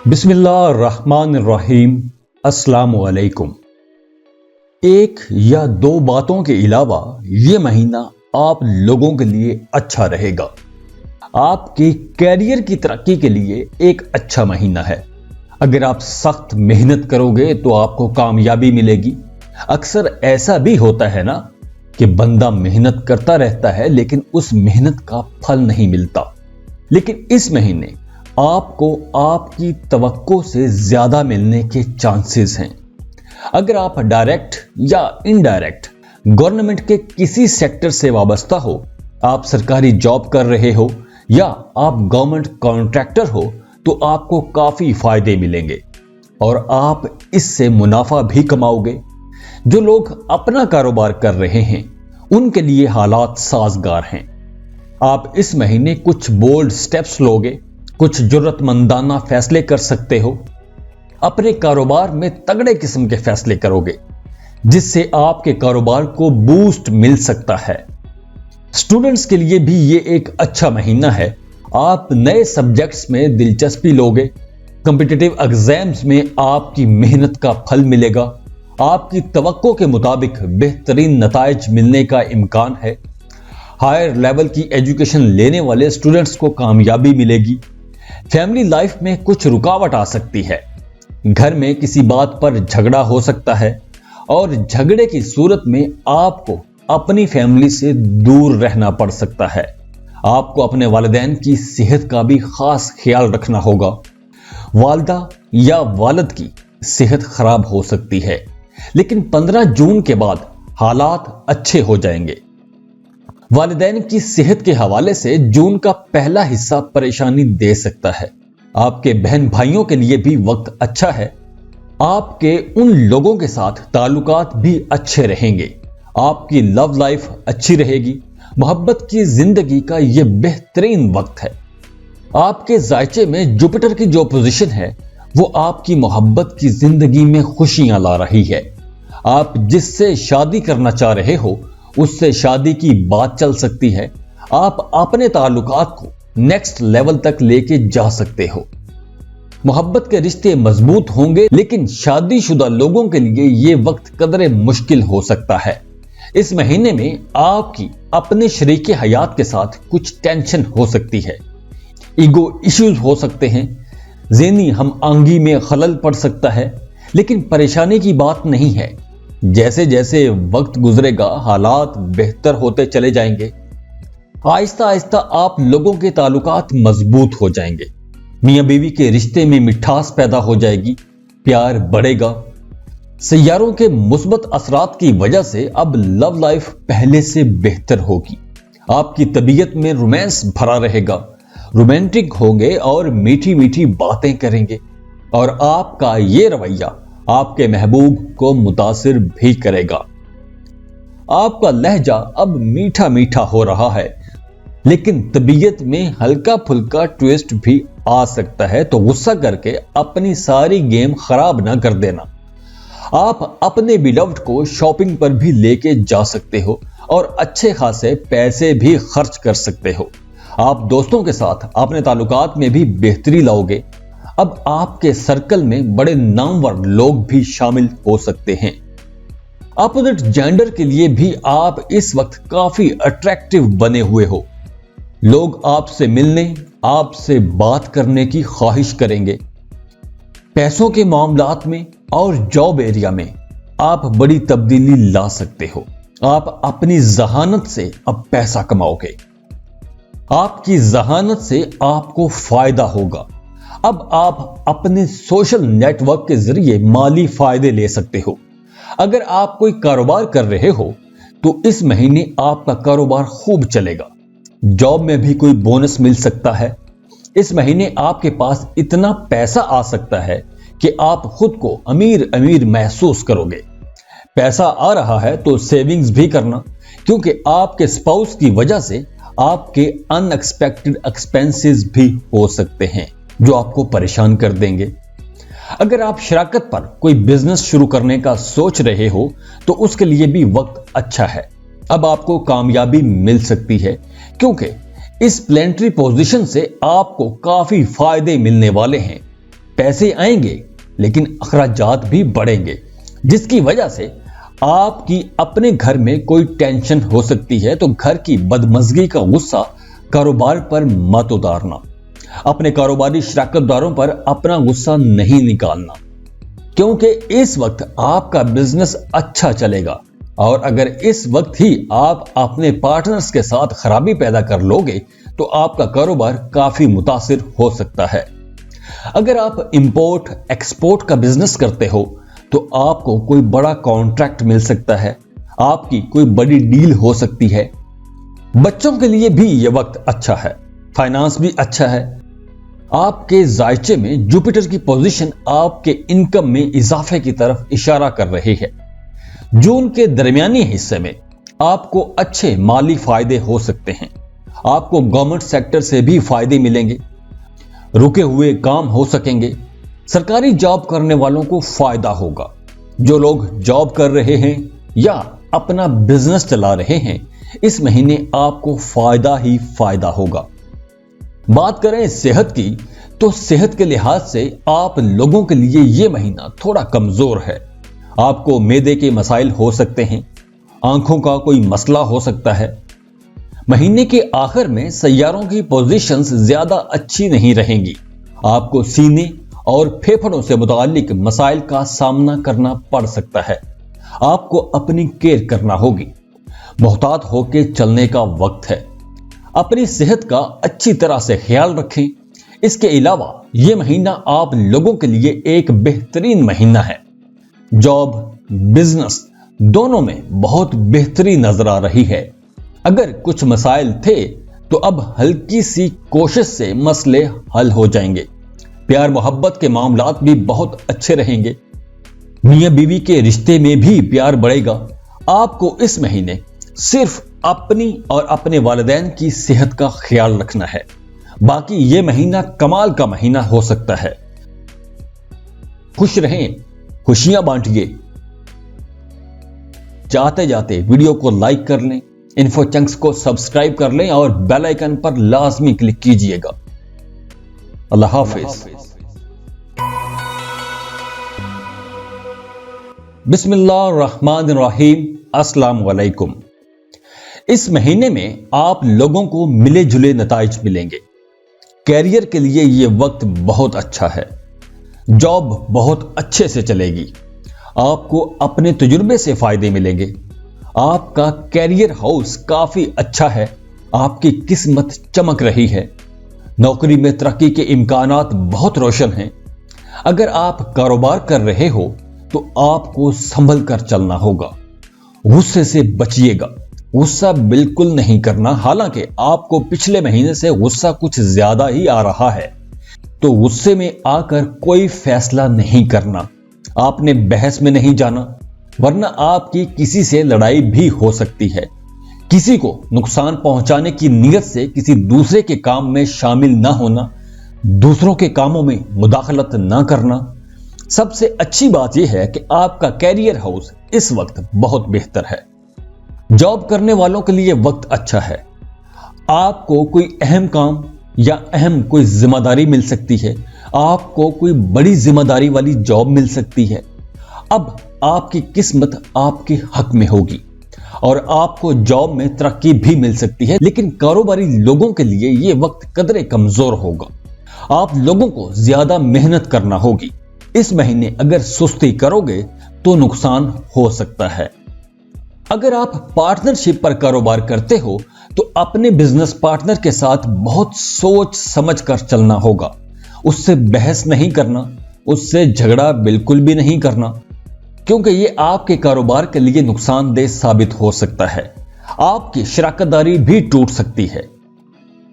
बिस्मिल्लाहिर्रहमानिर्रहीम। अस्सलामु अलैकुम। एक या दो बातों के अलावा ये महीना आप लोगों के लिए अच्छा रहेगा। आपके कैरियर की तरक्की के लिए एक अच्छा महीना है। अगर आप सख्त मेहनत करोगे तो आपको कामयाबी मिलेगी। अक्सर ऐसा भी होता है ना कि बंदा मेहनत करता रहता है लेकिन उस मेहनत का फल नहीं मिलता। लेकिन इस महीने आपको आपकी तवक्को से ज्यादा मिलने के चांसेस हैं। अगर आप डायरेक्ट या इनडायरेक्ट गवर्नमेंट के किसी सेक्टर से वाबस्ता हो, आप सरकारी जॉब कर रहे हो या आप गवर्नमेंट कॉन्ट्रैक्टर हो, तो आपको काफी फायदे मिलेंगे और आप इससे मुनाफा भी कमाओगे। जो लोग अपना कारोबार कर रहे हैं उनके लिए हालात साजगार हैं। आप इस महीने कुछ बोल्ड स्टेप्स लोगे, कुछ जुर्रतमंदाना फैसले कर सकते हो। अपने कारोबार में तगड़े किस्म के फैसले करोगे जिससे आपके कारोबार को बूस्ट मिल सकता है। स्टूडेंट्स के लिए भी ये एक अच्छा महीना है। आप नए सब्जेक्ट्स में दिलचस्पी लोगे। कॉम्पिटिटिव एग्जाम्स में आपकी मेहनत का फल मिलेगा। आपकी तवक्को के मुताबिक बेहतरीन नताइज मिलने का इम्कान है। हायर लेवल की एजुकेशन लेने वाले स्टूडेंट्स को कामयाबी मिलेगी। फैमिली लाइफ में कुछ रुकावट आ सकती है। घर में किसी बात पर झगड़ा हो सकता है और झगड़े की सूरत में आपको अपनी फैमिली से दूर रहना पड़ सकता है। आपको अपने वालिदैन की सेहत का भी खास ख्याल रखना होगा। वालिदा या वालिद की सेहत खराब हो सकती है लेकिन 15 जून के बाद हालात अच्छे हो जाएंगे। वालिदैन की सेहत के हवाले से जून का पहला हिस्सा परेशानी दे सकता है। आपके बहन भाइयों के लिए भी वक्त अच्छा है। आपके उन लोगों के साथ ताल्लुकात भी अच्छे रहेंगे। आपकी लव लाइफ अच्छी रहेगी। मोहब्बत की जिंदगी का यह बेहतरीन वक्त है। आपके जायचे में जुपिटर की जो पोजीशन है वो आपकी मोहब्बत की जिंदगी में खुशियां ला रही है। आप जिससे शादी करना चाह रहे हो उससे शादी की बात चल सकती है। आप अपने ताल्लुकात को नेक्स्ट लेवल तक लेके जा सकते हो। मोहब्बत के रिश्ते मजबूत होंगे लेकिन शादीशुदा लोगों के लिए यह वक्त कदरे मुश्किल हो सकता है। इस महीने में आपकी अपने शरीके हयात के साथ कुछ टेंशन हो सकती है। ईगो इश्यूज हो सकते हैं। ज़हनी हम आंगी में खलल पड़ सकता है लेकिन परेशानी की बात नहीं है। जैसे जैसे वक्त गुजरेगा हालात बेहतर होते चले जाएंगे। आहिस्ता आहिस्ता आप लोगों के ताल्लुकात मजबूत हो जाएंगे। मियां बीवी के रिश्ते में मिठास पैदा हो जाएगी। प्यार बढ़ेगा। सैयारों के मुस्बत असरात की वजह से अब लव लाइफ पहले से बेहतर होगी। आपकी तबीयत में रोमांस भरा रहेगा। रोमांटिक होंगे और मीठी मीठी बातें करेंगे और आपका ये रवैया आपके महबूब को मुतासिर भी करेगा। आपका लहजा अब मीठा मीठा हो रहा है लेकिन तबीयत में हल्का फुल्का ट्विस्ट भी आ सकता है, तो गुस्सा करके अपनी सारी गेम खराब ना कर देना। आप अपने बिलव्ड को शॉपिंग पर भी लेके जा सकते हो और अच्छे खासे पैसे भी खर्च कर सकते हो। आप दोस्तों के साथ अपने ताल्लुकात में भी बेहतरी लाओगे। अब आपके सर्कल में बड़े नामवर लोग भी शामिल हो सकते हैं। अपोजिट जेंडर के लिए भी आप इस वक्त काफी अट्रैक्टिव बने हुए हो। लोग आपसे मिलने, आपसे बात करने की ख्वाहिश करेंगे। पैसों के मामलात में और जॉब एरिया में आप बड़ी तब्दीली ला सकते हो। आप अपनी जहानत से अब पैसा कमाओगे। आपकी जहानत से आपको फायदा होगा। अब आप अपने सोशल नेटवर्क के जरिए माली फायदे ले सकते हो। अगर आप कोई कारोबार कर रहे हो तो इस महीने आपका कारोबार खूब चलेगा। जॉब में भी कोई बोनस मिल सकता है। इस महीने आपके पास इतना पैसा आ सकता है कि आप खुद को अमीर अमीर महसूस करोगे। पैसा आ रहा है तो सेविंग्स भी करना, क्योंकि आपके स्पाउस की वजह से आपके अनएक्सपेक्टेड एक्सपेंसेस भी हो सकते हैं जो आपको परेशान कर देंगे। अगर आप शराकत पर कोई बिजनेस शुरू करने का सोच रहे हो तो उसके लिए भी वक्त अच्छा है। अब आपको कामयाबी मिल सकती है क्योंकि इस प्लेनेटरी पोजीशन से आपको काफी फायदे मिलने वाले हैं। पैसे आएंगे लेकिन अखराजात भी बढ़ेंगे, जिसकी वजह से आपकी अपने घर में कोई टेंशन हो सकती है। तो घर की बदमज़गी का गुस्सा कारोबार पर मत उतारना। अपने कारोबारी शराकतदारों पर अपना गुस्सा नहीं निकालना, क्योंकि इस वक्त आपका बिजनेस अच्छा चलेगा। और अगर इस वक्त ही आप अपने पार्टनर्स के साथ खराबी पैदा कर लोगे तो आपका कारोबार काफी मुतासिर हो सकता है। अगर आप इंपोर्ट एक्सपोर्ट का बिजनेस करते हो तो आपको कोई बड़ा कॉन्ट्रैक्ट मिल सकता है, आपकी कोई बड़ी डील हो सकती है। बच्चों के लिए भी यह वक्त अच्छा है, फाइनेंस भी अच्छा है। आपके जायचे में जुपिटर की पोजीशन आपके इनकम में इजाफे की तरफ इशारा कर रही है। जून के दरमियानी हिस्से में आपको अच्छे माली फायदे हो सकते हैं। आपको गवर्नमेंट सेक्टर से भी फायदे मिलेंगे, रुके हुए काम हो सकेंगे। सरकारी जॉब करने वालों को फायदा होगा। जो लोग जॉब कर रहे हैं या अपना बिजनेस चला रहे हैं, इस महीने आपको फायदा ही फायदा होगा। बात करें सेहत की, तो सेहत के लिहाज से आप लोगों के लिए यह महीना थोड़ा कमजोर है। आपको मैदे के मसाइल हो सकते हैं, आंखों का कोई मसला हो सकता है। महीने के आखिर में सैयारों की पोजीशंस ज्यादा अच्छी नहीं रहेंगी। आपको सीने और फेफड़ों से मुताल्लिक मसाइल का सामना करना पड़ सकता है। आपको अपनी केयर करना होगी। मोहतात होकर चलने का वक्त है। अपनी सेहत का अच्छी तरह से ख्याल रखें। इसके अलावा यह महीना आप लोगों के लिए एक बेहतरीन महीना है। जॉब, बिजनेस दोनों में बहुत बेहतरी नजर आ रही है। अगर कुछ मसाइल थे तो अब हल्की सी कोशिश से मसले हल हो जाएंगे। प्यार मोहब्बत के मामलात भी बहुत अच्छे रहेंगे। मियां बीवी के रिश्ते में भी प्यार बढ़ेगा। आपको इस महीने सिर्फ अपनी और अपने वालिदैन की सेहत का ख्याल रखना है। बाकी यह महीना कमाल का महीना हो सकता है। खुश रहें, खुशियां बांटिए। जाते जाते वीडियो को लाइक कर लें, इन्फो चंक्स को सब्सक्राइब कर लें और बेल आइकन पर लाजमी क्लिक कीजिएगा। अल्लाह हाफिज। बिस्मिल्लाहिर्रहमानिर्रहीम। अस्सलाम वालेकुम। इस महीने में आप लोगों को मिले जुले नताइज मिलेंगे। कैरियर के लिए यह वक्त बहुत अच्छा है। जॉब बहुत अच्छे से चलेगी। आपको अपने तजुर्बे से फायदे मिलेंगे। आपका कैरियर हाउस काफी अच्छा है। आपकी किस्मत चमक रही है। नौकरी में तरक्की के इम्कानात बहुत रोशन हैं। अगर आप कारोबार कर रहे हो तो आपको संभल कर चलना होगा। गुस्से से बचिएगा। गुस्सा बिल्कुल नहीं करना। हालांकि आपको पिछले महीने से गुस्सा कुछ ज्यादा ही आ रहा है, तो गुस्से में आकर कोई फैसला नहीं करना। आपने बहस में नहीं जाना, वरना आपकी किसी से लड़ाई भी हो सकती है। किसी को नुकसान पहुंचाने की नीयत से किसी दूसरे के काम में शामिल ना होना, दूसरों के कामों में मुदाखलत ना करना। सबसे अच्छी बात यह है कि आपका कैरियर हाउस इस वक्त बहुत बेहतर है। जॉब करने वालों के लिए वक्त अच्छा है। आपको कोई अहम काम या अहम कोई जिम्मेदारी मिल सकती है। आपको कोई बड़ी जिम्मेदारी वाली जॉब मिल सकती है। अब आपकी किस्मत आपके हक में होगी और आपको जॉब में तरक्की भी मिल सकती है। लेकिन कारोबारी लोगों के लिए यह वक्त कदरे कमजोर होगा। आप लोगों को ज्यादा मेहनत करना होगी। इस महीने अगर सुस्ती करोगे तो नुकसान हो सकता है। अगर आप पार्टनरशिप पर कारोबार करते हो तो अपने बिजनेस पार्टनर के साथ बहुत सोच समझ कर चलना होगा। उससे बहस नहीं करना, उससे झगड़ा बिल्कुल भी नहीं करना, क्योंकि यह आपके कारोबार के लिए नुकसानदेह साबित हो सकता है। आपकी शराकतदारी भी टूट सकती है।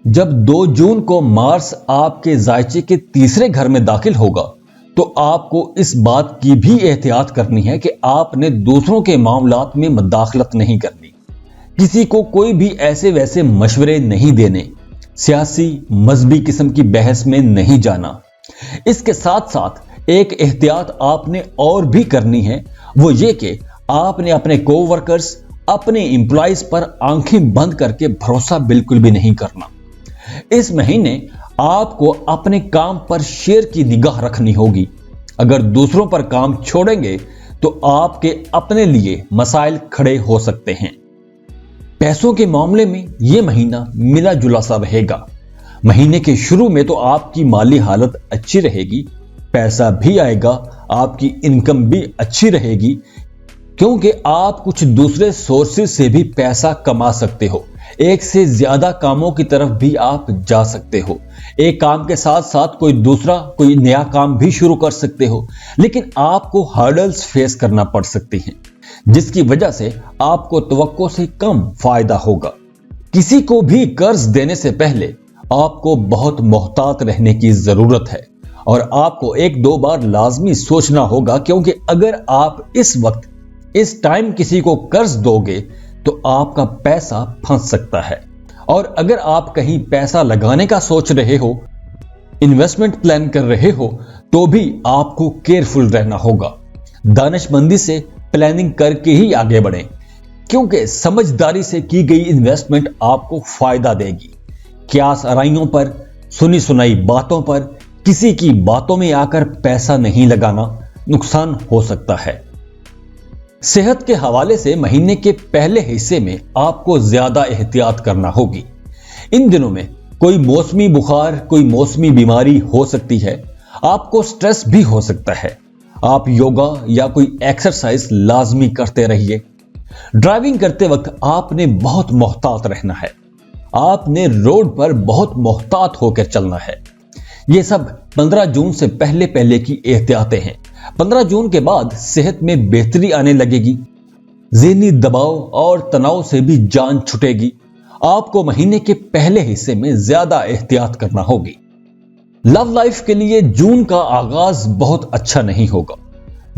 जब 2 जून को मार्स आपके जायचे के तीसरे घर में दाखिल होगा तो आपको इस बात की भी एहतियात करनी है कि आपने दूसरों के मामलात में मुदाखलत नहीं करनी। किसी को कोई भी ऐसे वैसे मशवरे नहीं देने, सियासी मजहबी किस्म की बहस में नहीं जाना। इसके साथ साथ एक एहतियात आपने और भी करनी है, वो ये कि आपने अपने कोवर्कर्स, अपने एम्प्लॉइज पर आंखें बंद करके भरोसा बिल्कुल भी नहीं करना। इस महीने आपको अपने काम पर शेर की निगाह रखनी होगी। अगर दूसरों पर काम छोड़ेंगे तो आपके अपने लिए मसाइल खड़े हो सकते हैं। पैसों के मामले में यह महीना मिला जुला सा रहेगा। महीने के शुरू में तो आपकी माली हालत अच्छी रहेगी, पैसा भी आएगा, आपकी इनकम भी अच्छी रहेगी, क्योंकि आप कुछ दूसरे सोर्सेज से भी पैसा कमा सकते हो। एक से ज्यादा कामों की तरफ भी आप जा सकते हो। एक काम के साथ साथ कोई नया काम भी शुरू कर सकते हो, लेकिन आपको हर्डल्स फेस करना पड़ सकती हैं, जिसकी वजह से आपको तवक्को से कम फायदा होगा। किसी को भी कर्ज देने से पहले आपको बहुत मोहतात रहने की जरूरत है और आपको एक दो बार लाजमी सोचना होगा, क्योंकि अगर आप इस टाइम किसी को कर्ज दोगे तो आपका पैसा फंस सकता है। और अगर आप कहीं पैसा लगाने का सोच रहे हो, इन्वेस्टमेंट प्लान कर रहे हो, तो भी आपको केयरफुल रहना होगा। दानिशमंदी से प्लानिंग करके ही आगे बढ़ें, क्योंकि समझदारी से की गई इन्वेस्टमेंट आपको फायदा देगी। क्यास आराइयों पर, सुनी सुनाई बातों पर, किसी की बातों में आकर पैसा नहीं लगाना, नुकसान हो सकता है। सेहत के हवाले से महीने के पहले हिस्से में आपको ज्यादा एहतियात करना होगी। इन दिनों में कोई मौसमी बुखार, कोई मौसमी बीमारी हो सकती है। आपको स्ट्रेस भी हो सकता है। आप योगा या कोई एक्सरसाइज लाजमी करते रहिए। ड्राइविंग करते वक्त आपने बहुत मोहतात रहना है। आपने रोड पर बहुत मोहतात होकर चलना है। ये सब 15 जून से पहले की एहतियातें हैं। 15 जून के बाद सेहत में बेहतरी आने लगेगी। ज़हनी दबाव और तनाव से भी जान छुटेगी। आपको महीने के पहले हिस्से में ज्यादा एहतियात करना होगी। लव लाइफ के लिए जून का आगाज बहुत अच्छा नहीं होगा।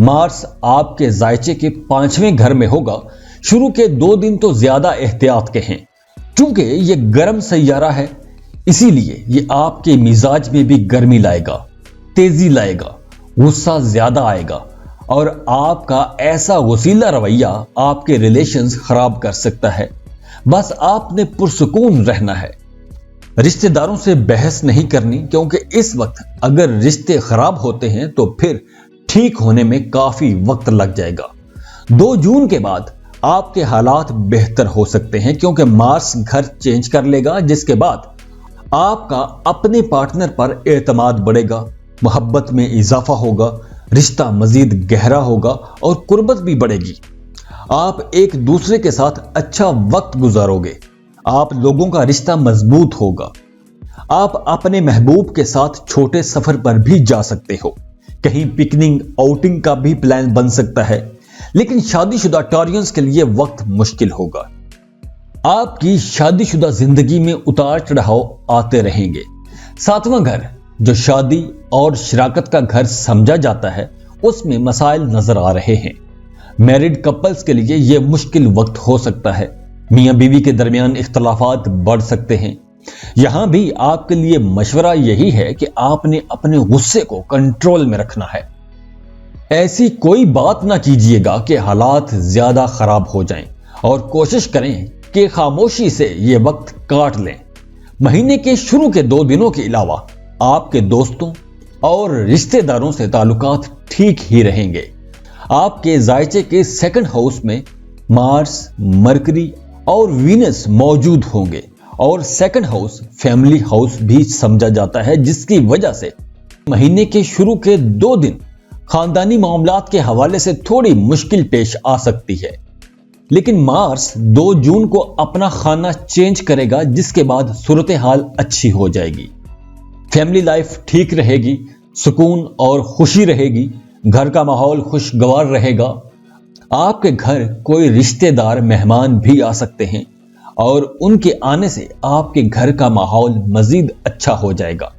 मार्स आपके जायचे के 5वें घर में होगा। शुरू के 2 दिन तो ज्यादा एहतियात के हैं, क्योंकि ये गर्म सैयारा है, इसीलिए ये आपके मिजाज में भी गर्मी लाएगा, तेजी लाएगा, गुस्सा ज्यादा आएगा और आपका ऐसा वसीला रवैया आपके रिलेशंस खराब कर सकता है। बस आपने पुरसुकून रहना है। रिश्तेदारों से बहस नहीं करनी, क्योंकि इस वक्त अगर रिश्ते खराब होते हैं तो फिर ठीक होने में काफी वक्त लग जाएगा। 2 जून के बाद आपके हालात बेहतर हो सकते हैं, क्योंकि मार्स घर चेंज कर लेगा, जिसके बाद आपका अपने पार्टनर पर एतमाद बढ़ेगा, मोहब्बत में इजाफा होगा, रिश्ता मजीद गहरा होगा और कुर्बत भी बढ़ेगी। आप एक दूसरे के साथ अच्छा वक्त गुजारोगे। आप लोगों का रिश्ता मजबूत होगा। आप अपने महबूब के साथ छोटे सफर पर भी जा सकते हो। कहीं पिकनिक आउटिंग का भी प्लान बन सकता है, लेकिन शादीशुदा टॉरियंस के लिए वक्त मुश्किल होगा। आपकी शादीशुदा जिंदगी में उतार चढ़ाव आते रहेंगे। 7वां घर, जो शादी और शराकत का घर समझा जाता है, उसमें मसाइल नजर आ रहे हैं। मैरिड कपल्स के लिए यह मुश्किल वक्त हो सकता है। मियां बीवी के दरमियान इख्तलाफात बढ़ सकते हैं। यहां भी आपके लिए मशवरा यही है कि आपने अपने गुस्से को कंट्रोल में रखना है। ऐसी कोई बात ना कीजिएगा कि हालात ज्यादा खराब हो जाएं, और कोशिश करें कि खामोशी से यह वक्त काट लें। महीने के शुरू के 2 दिनों के अलावा आपके दोस्तों और रिश्तेदारों से ताल्लुकात ठीक ही रहेंगे। आपके जायचे के 2nd हाउस में मार्स, मरकरी और वीनस मौजूद होंगे, और 2nd हाउस फैमिली हाउस भी समझा जाता है, जिसकी वजह से महीने के शुरू के 2 दिन खानदानी मामलात के हवाले से थोड़ी मुश्किल पेश आ सकती है। लेकिन मार्स 2 जून को अपना खाना चेंज करेगा, जिसके बाद सूरत हाल अच्छी हो जाएगी। फैमिली लाइफ ठीक रहेगी, सुकून और खुशी रहेगी, घर का माहौल खुशगवार रहेगा। आपके घर कोई रिश्तेदार मेहमान भी आ सकते हैं, और उनके आने से आपके घर का माहौल मजीद अच्छा हो जाएगा।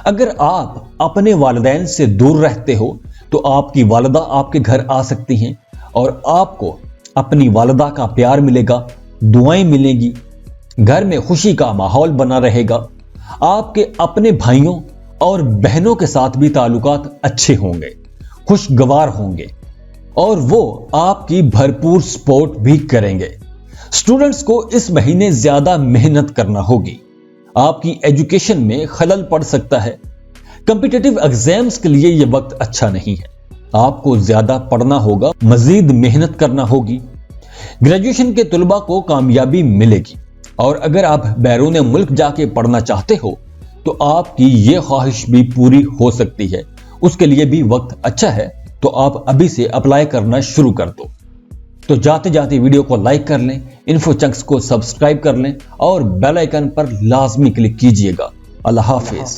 अगर आप अपने वालिदैन से दूर रहते हो तो आपकी वालिदा आपके घर आ सकती हैं, और आपको अपनी वालिदा का प्यार मिलेगा, दुआएं मिलेंगी, घर में खुशी का माहौल बना रहेगा। आपके अपने भाइयों और बहनों के साथ भी ताल्लुकात अच्छे होंगे, खुशगवार होंगे, और वो आपकी भरपूर सपोर्ट भी करेंगे। स्टूडेंट्स को इस महीने ज्यादा मेहनत करना होगी। آپ کی ایجوکیشن میں خلل پڑ سکتا ہے۔ کمپیٹیٹیو ایگزامز کے لیے یہ وقت اچھا نہیں ہے۔ آپ کو زیادہ پڑھنا ہوگا، مزید محنت کرنا ہوگی۔ گریجویشن کے طلباء کو کامیابی ملے گی، اور اگر آپ بیرون ملک جا کے پڑھنا چاہتے ہو تو آپ کی یہ خواہش بھی پوری ہو سکتی ہے۔ اس کے لیے بھی وقت اچھا ہے، تو آپ ابھی سے اپلائی کرنا شروع کر دو۔ تو جاتے جاتے ویڈیو کو لائک کر لیں، انفو چنکس کو سبسکرائب کر لیں اور بیل آئیکن پر لازمی کلک کیجئے گا۔ اللہ حافظ۔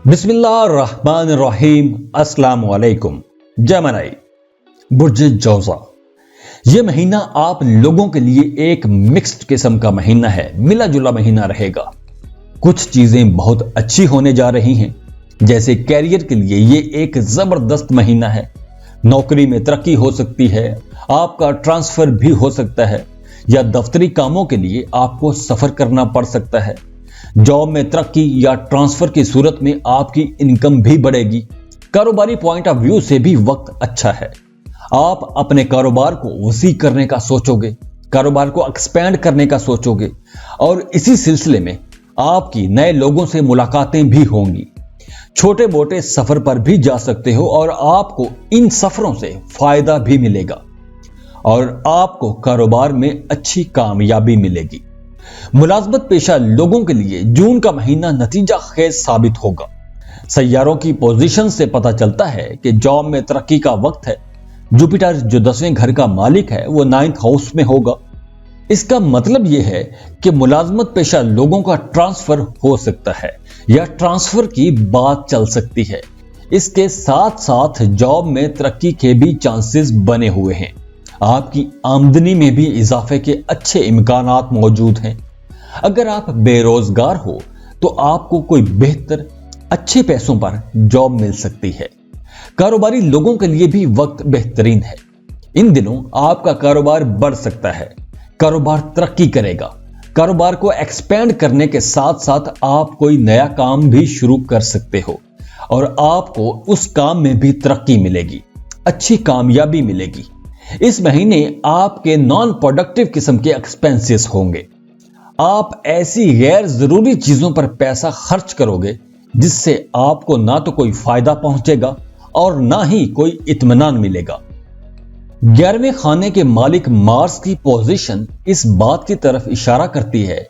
بسم اللہ الرحمن الرحیم۔ السلام علیکم۔ جیمنائی، برج جوزا، یہ مہینہ آپ لوگوں کے لیے ایک مکسڈ قسم کا مہینہ ہے، ملا جلا مہینہ رہے گا۔ کچھ چیزیں بہت اچھی ہونے جا رہی ہیں، جیسے کیریئر کے لیے یہ ایک زبردست مہینہ ہے۔ نوکری میں ترقی ہو سکتی ہے، آپ کا ٹرانسفر بھی ہو سکتا ہے، یا دفتری کاموں کے لیے آپ کو سفر کرنا پڑ سکتا ہے۔ جاب میں ترقی یا ٹرانسفر کی صورت میں آپ کی انکم بھی بڑھے گی۔ کاروباری پوائنٹ آف ویو سے بھی وقت اچھا ہے۔ آپ اپنے کاروبار کو وسیع کرنے کا سوچو گے، کاروبار کو ایکسپینڈ کرنے کا سوچو گے، اور اسی سلسلے میں آپ کی نئے لوگوں سے ملاقاتیں بھی ہوں گی۔ چھوٹے موٹے سفر پر بھی جا سکتے ہو، اور آپ کو ان سفروں سے فائدہ بھی ملے گا، اور آپ کو کاروبار میں اچھی کامیابی ملے گی۔ ملازمت پیشہ لوگوں کے لیے جون کا مہینہ نتیجہ خیز ثابت ہوگا۔ سیاروں کی پوزیشن سے پتہ چلتا ہے کہ جاب میں ترقی کا وقت ہے۔ جوپیٹر جو 10ویں گھر کا مالک ہے وہ 9th ہاؤس میں ہوگا۔ اس کا مطلب یہ ہے کہ ملازمت پیشہ لوگوں کا ٹرانسفر ہو سکتا ہے، یا ٹرانسفر کی بات چل سکتی ہے۔ اس کے ساتھ ساتھ جاب میں ترقی کے بھی چانسز بنے ہوئے ہیں۔ آپ کی آمدنی میں بھی اضافے کے اچھے امکانات موجود ہیں۔ اگر آپ بے روزگار ہو تو آپ کو کوئی بہتر اچھے پیسوں پر جاب مل سکتی ہے۔ کاروباری لوگوں کے لیے بھی وقت بہترین ہے۔ ان دنوں آپ کا کاروبار بڑھ سکتا ہے، کاروبار ترقی کرے گا۔ کاروبار کو ایکسپینڈ کرنے کے ساتھ ساتھ آپ کوئی نیا کام بھی شروع کر سکتے ہو، اور آپ کو اس کام میں بھی ترقی ملے گی، اچھی کامیابی ملے گی۔ اس مہینے آپ کے نان پروڈکٹیو قسم کے ایکسپینسز ہوں گے۔ آپ ایسی غیر ضروری چیزوں پر پیسہ خرچ کرو گے جس سے آپ کو نہ تو کوئی فائدہ پہنچے گا اور نہ ہی کوئی اطمینان ملے گا۔ 11ویں خانے کے مالک مارس کی پوزیشن اس بات کی طرف اشارہ کرتی ہے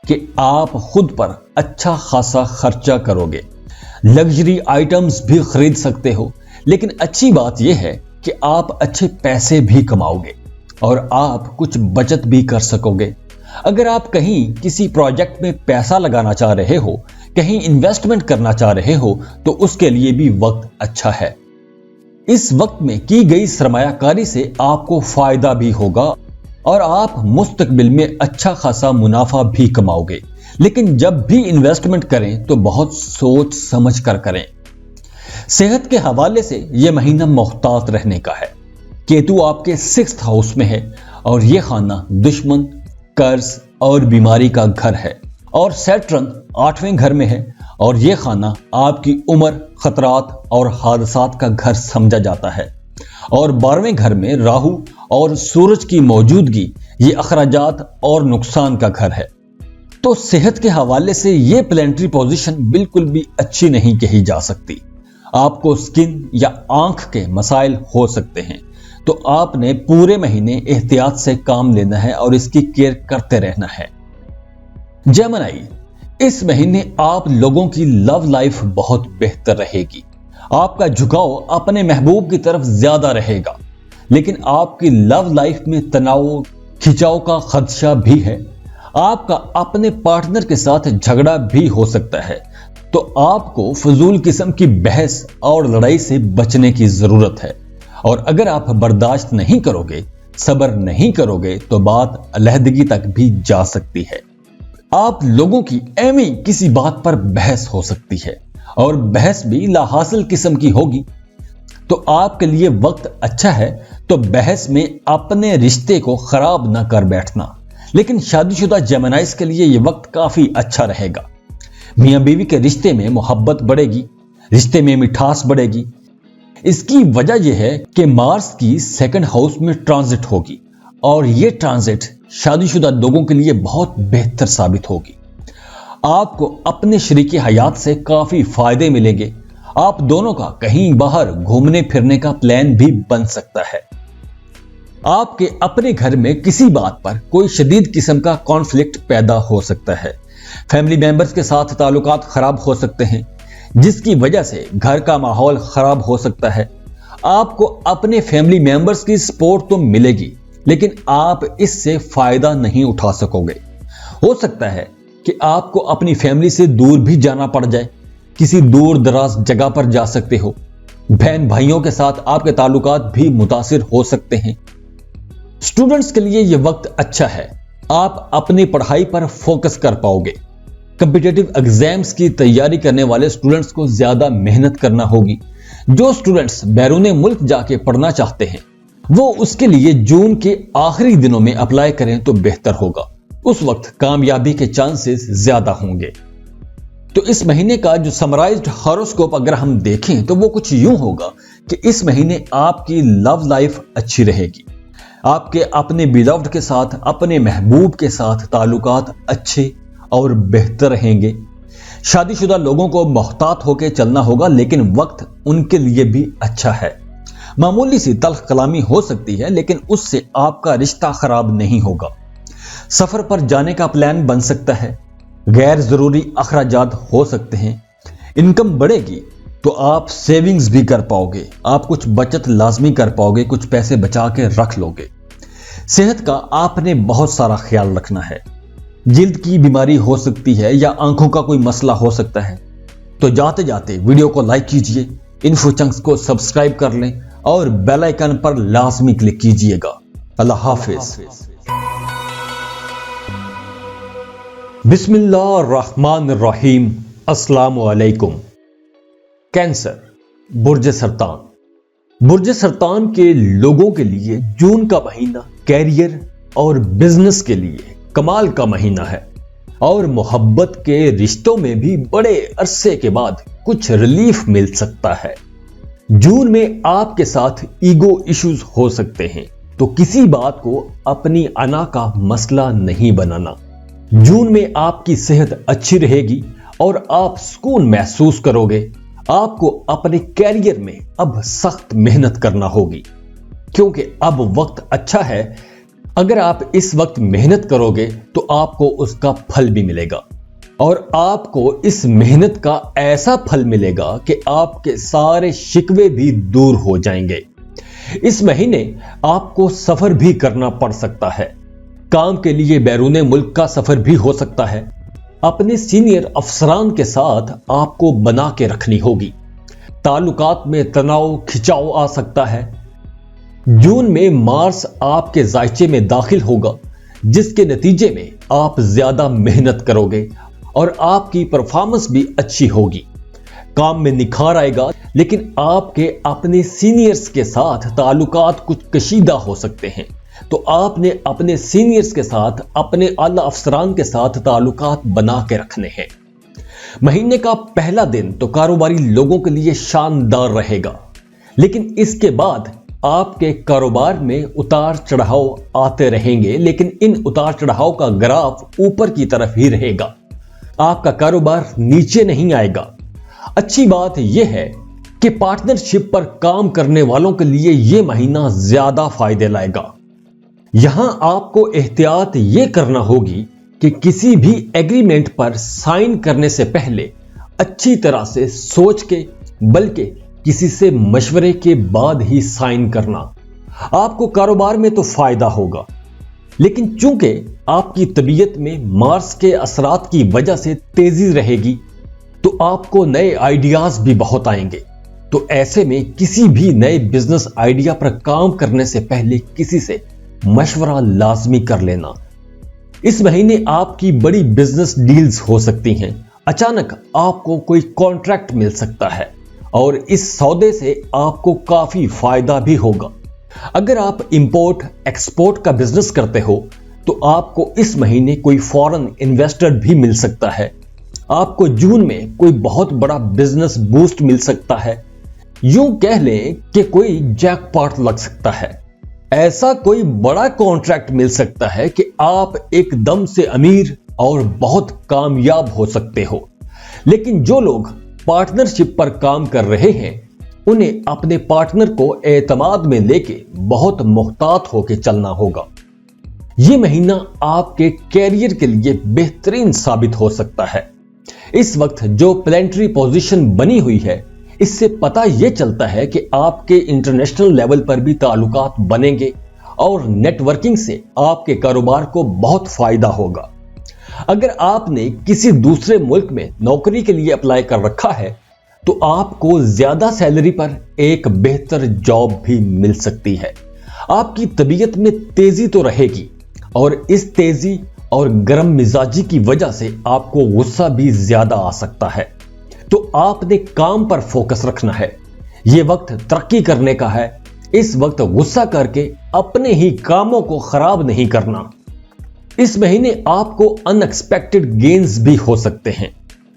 کہ آپ خود پر اچھا خاصا خرچہ کرو گے، لگژری آئٹمز بھی خرید سکتے ہو، لیکن اچھی بات یہ ہے کہ آپ اچھے پیسے بھی کماؤ گے، اور آپ کچھ بچت بھی کر سکو گے۔ اگر آپ کہیں کسی پروجیکٹ میں پیسہ لگانا چاہ رہے ہو، کہیں انویسٹمنٹ کرنا چاہ رہے ہو، تو اس کے لیے بھی وقت اچھا ہے۔ اس وقت میں کی گئی سرمایہ کاری سے آپ کو فائدہ بھی ہوگا، اور آپ مستقبل میں اچھا خاصا منافع بھی کماؤ گے، لیکن جب بھی انویسٹمنٹ کریں تو بہت سوچ سمجھ کر کریں۔ صحت کے حوالے سے یہ مہینہ محتاط رہنے کا ہے۔ کیتو آپ کے 6th ہاؤس میں ہے، اور یہ خانہ دشمن، قرض اور بیماری کا گھر ہے، اور سیٹرن 8ویں گھر میں ہے، اور یہ خانہ آپ کی عمر، خطرات اور حادثات کا گھر سمجھا جاتا ہے۔ اور 12ویں گھر میں راہو اور سورج کی موجودگی یہ اخراجات اور نقصان کا گھر ہے۔ تو صحت کے حوالے سے یہ پلانٹری پوزیشن بالکل بھی اچھی نہیں کہی جا سکتی۔ آپ کو سکن یا آنکھ کے مسائل ہو سکتے ہیں، تو آپ نے پورے مہینے احتیاط سے کام لینا ہے اور اس کی کیئر کرتے رہنا ہے۔ جیمنائی، اس مہینے آپ لوگوں کی لو لائف بہت بہتر رہے گی۔ آپ کا جھکاؤ اپنے محبوب کی طرف زیادہ رہے گا، لیکن آپ کی لو لائف میں تناؤ، کھچاؤ کا خدشہ بھی ہے۔ آپ کا اپنے پارٹنر کے ساتھ جھگڑا بھی ہو سکتا ہے، تو آپ کو فضول قسم کی بحث اور لڑائی سے بچنے کی ضرورت ہے، اور اگر آپ برداشت نہیں کرو گے، صبر نہیں کرو گے، تو بات علیحدگی تک بھی جا سکتی ہے۔ آپ لوگوں کی ایمی کسی بات پر بحث ہو سکتی ہے، اور بحث بھی لا حاصل قسم کی ہوگی۔ تو آپ کے لیے وقت اچھا ہے تو بحث میں اپنے رشتے کو خراب نہ کر بیٹھنا، لیکن شادی شدہ جیمنائز کے لیے یہ وقت کافی اچھا رہے گا۔ میاں بیوی کے رشتے میں محبت بڑھے گی، رشتے میں مٹھاس بڑھے گی۔ اس کی وجہ یہ ہے کہ مارس کی 2nd ہاؤس میں ٹرانزٹ ہوگی، اور یہ ٹرانزٹ शादी शुदा लोगों के लिए बहुत बेहतर साबित होगी। आपको अपने शरीके हयात से काफी फायदे मिलेंगे। आप दोनों का कहीं बाहर घूमने फिरने का प्लान भी बन सकता है। आपके अपने घर में किसी बात पर कोई शदीद किस्म का कॉन्फ्लिक्ट पैदा हो सकता है। फैमिली मेंबर्स के साथ ताल्लुकात खराब हो सकते हैं, जिसकी वजह से घर का माहौल खराब हो सकता है। आपको अपने फैमिली मेंबर्स की सपोर्ट तो मिलेगी, लेकिन आप इससे फायदा नहीं उठा सकोगे। हो सकता है कि आपको अपनी फैमिली से दूर भी जाना पड़ जाए, किसी दूर दराज जगह पर जा सकते हो। बहन भाइयों के साथ आपके ताल्लुकात भी मुतासिर हो सकते हैं। स्टूडेंट्स के लिए यह वक्त अच्छा है, आप अपनी पढ़ाई पर फोकस कर पाओगे। कॉम्पिटिटिव एग्जाम्स की तैयारी करने वाले स्टूडेंट्स को ज्यादा मेहनत करना होगी। जो स्टूडेंट्स बैरूने मुल्क जाके पढ़ना चाहते हैं, वो उसके लिए जून के आखिरी दिनों में अप्लाई करें तो बेहतर होगा। उस वक्त कामयाबी के चांसेस ज्यादा होंगे। तो इस महीने का जो समराइज्ड हॉरोस्कोप अगर हम देखें तो वो कुछ यूं होगा कि इस महीने आपकी लव लाइफ अच्छी रहेगी। आपके अपने बिलव्ड के साथ, अपने महबूब के साथ ताल्लुकात अच्छे और बेहतर रहेंगे। शादीशुदा लोगों को मोहतात होकर चलना होगा, लेकिन वक्त उनके लिए भी अच्छा है। मामूली सी तल्ख कलामी हो सकती है, लेकिन उससे आपका रिश्ता खराब नहीं होगा। सफर पर जाने का प्लान बन सकता है। गैर जरूरी अखराजात हो सकते हैं। इनकम बढ़ेगी तो आप सेविंग्स भी कर पाओगे। आप कुछ बचत लाजमी कर पाओगे, कुछ पैसे बचा के रख लोगे। सेहत का आपने बहुत सारा ख्याल रखना है। जिल्द की बीमारी हो सकती है या आंखों का कोई मसला हो सकता है। तो जाते जाते वीडियो को लाइक कीजिए, इन्फो चंक्स को सब्सक्राइब कर लें और बेल आइकन पर लाजमी क्लिक कीजिएगा। अल्लाह हाफिज। बिस्मिल्लाहिर्रहमानिर्रहीम। अस्सलाम वालेकुम। कैंसर, बुर्ज सरतान। बुर्ज सरतान के लोगों के लिए जून का महीना कैरियर और बिजनेस के लिए कमाल का महीना है और मोहब्बत के रिश्तों में भी बड़े अरसे के बाद कुछ रिलीफ मिल सकता है। जून में आपके साथ ईगो इश्यूज हो सकते हैं, तो किसी बात को अपनी अना का मसला नहीं बनाना। जून में आपकी सेहत अच्छी रहेगी और आप सुकून महसूस करोगे। आपको अपने कैरियर में अब सख्त मेहनत करना होगी, क्योंकि अब वक्त अच्छा है। अगर आप इस वक्त मेहनत करोगे तो आपको उसका फल भी मिलेगा, और आपको इस मेहनत का ऐसा फल मिलेगा कि आपके सारे शिकवे भी दूर हो जाएंगे। इस महीने आपको सफर भी करना पड़ सकता है। काम के लिए बैरूने मुल्क का सफर भी हो सकता है। अपने सीनियर अफसरान के साथ आपको बना के रखनी होगी। ताल्लुकात में तनाव खिंचाव आ सकता है। जून में मार्स आपके जायचे में दाखिल होगा, जिसके नतीजे में आप ज्यादा मेहनत करोगे और आपकी परफॉर्मेंस भी अच्छी होगी। काम में निखार आएगा, लेकिन आपके अपने सीनियर्स के साथ ताल्लुकात कुछ कशीदा हो सकते हैं। तो आपने अपने सीनियर्स के साथ, अपने आला अफसरान के साथ ताल्लुकात बना के रखने हैं। महीने का पहला दिन तो कारोबारी लोगों के लिए शानदार रहेगा, लेकिन इसके बाद आपके कारोबार में उतार चढ़ाव आते रहेंगे, लेकिन इन उतार चढ़ाव का ग्राफ ऊपर की तरफ ही रहेगा। आपका कारोबार नीचे नहीं आएगा। अच्छी बात यह है कि पार्टनरशिप पर काम करने वालों के लिए यह महीना ज्यादा फायदे लाएगा। यहां आपको एहतियात यह करना होगी कि किसी भी एग्रीमेंट पर साइन करने से पहले अच्छी तरह से सोच के, बल्कि किसी से मशवरे के बाद ही साइन करना। आपको कारोबार में तो फायदा होगा, लेकिन चूंकि आपकी तबीयत में मार्स के असरात की वजह से तेजी रहेगी, तो आपको नए आइडियाज भी बहुत आएंगे। तो ऐसे में किसी भी नए बिजनेस आइडिया पर काम करने से पहले किसी से मशवरा लाजमी कर लेना। इस महीने आपकी बड़ी बिजनेस डील्स हो सकती हैं। अचानक आपको कोई कॉन्ट्रैक्ट मिल सकता है और इस सौदे से आपको काफी फायदा भी होगा। अगर आप इंपोर्ट एक्सपोर्ट का बिजनेस करते हो तो आपको इस महीने कोई फॉरेन इन्वेस्टर भी मिल सकता है। आपको जून में कोई बहुत बड़ा बिजनेस बूस्ट मिल सकता है। यूं कह लें कि कोई जैकपॉट लग सकता है। ऐसा कोई बड़ा कॉन्ट्रैक्ट मिल सकता है कि आप एकदम से अमीर और बहुत कामयाब हो सकते हो। लेकिन जो लोग पार्टनरशिप पर काम कर रहे हैं, उन्हें अपने पार्टनर को एतमाद में लेके बहुत मुहतात होकर चलना होगा। यह महीना आपके कैरियर के लिए बेहतरीन साबित हो सकता है। इस वक्त जो प्लैनेटरी पोजीशन बनी हुई है, इससे पता यह चलता है कि आपके इंटरनेशनल लेवल पर भी ताल्लुकात बनेंगे और नेटवर्किंग से आपके कारोबार को बहुत फायदा होगा। अगर आपने किसी दूसरे मुल्क में नौकरी के लिए अप्लाई कर रखा है, तो आपको ज्यादा सैलरी पर एक बेहतर जॉब भी मिल सकती है। आपकी तबीयत में तेजी तो रहेगी और इस तेजी और गर्म मिजाजी की वजह से आपको गुस्सा भी ज्यादा आ सकता है। तो आपने काम पर फोकस रखना है। यह वक्त तरक्की करने का है। इस वक्त गुस्सा करके अपने ही कामों को खराब नहीं करना। इस महीने आपको अनएक्सपेक्टेड गेन्स भी हो सकते हैं।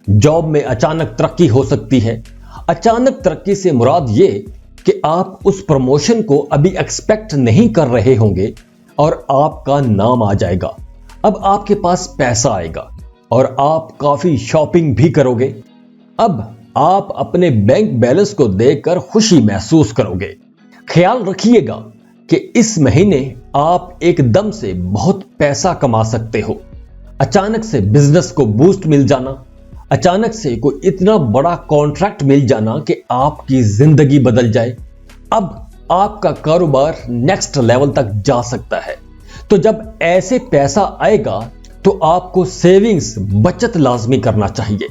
जॉब में अचानक तरक्की हो सकती है। अचानक तरक्की से मुराद ये कि आप उस प्रमोशन को अभी एक्सपेक्ट नहीं कर रहे होंगे और आपका नाम आ जाएगा। अब आपके पास पैसा आएगा और आप काफी शॉपिंग भी करोगे। अब आप अपने बैंक बैलेंस को देखकर खुशी महसूस करोगे। ख्याल रखिएगा कि इस महीने आप एकदम से बहुत पैसा कमा सकते हो। अचानक से बिजनेस को बूस्ट मिल जाना, अचानक से कोई इतना बड़ा कॉन्ट्रैक्ट मिल जाना कि आपकी जिंदगी बदल जाए। अब आपका कारोबार नेक्स्ट लेवल तक जा सकता है। तो जब ऐसे पैसा आएगा तो आपको सेविंग्स, बचत लाजमी करना चाहिए,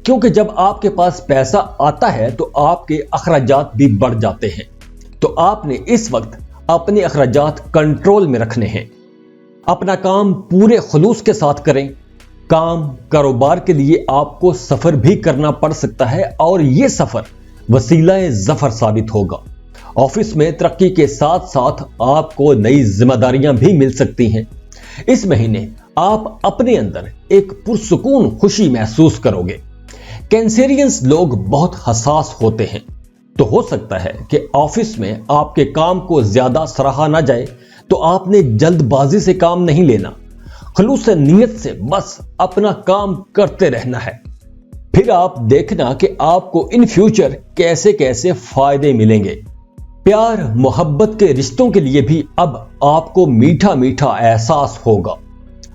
क्योंकि जब आपके पास पैसा आता है तो आपके अखराजात भी बढ़ जाते हैं। तो आपने इस वक्त अपने अखराजात कंट्रोल में रखने हैं। अपना काम पूरे खुलूस के साथ करें। काम, कारोबार के लिए आपको सफर भी करना पड़ सकता है और यह सफर वसीला-ए ज़फर साबित होगा। ऑफिस में तरक्की के साथ साथ आपको नई जिम्मेदारियां भी मिल सकती हैं। इस महीने आप अपने अंदर एक पुरसुकून खुशी महसूस करोगे। कैंसेरियंस लोग बहुत हसास होते हैं, तो हो सकता है कि ऑफिस में आपके काम को ज्यादा सराहा ना जाए, तो आपने जल्दबाजी से काम नहीं लेना। खलूस नीयत से बस अपना काम करते रहना है। फिर आप देखना कि आपको इन फ्यूचर कैसे कैसे फायदे मिलेंगे। प्यार मोहब्बत के रिश्तों के लिए भी अब आपको मीठा मीठा एहसास होगा।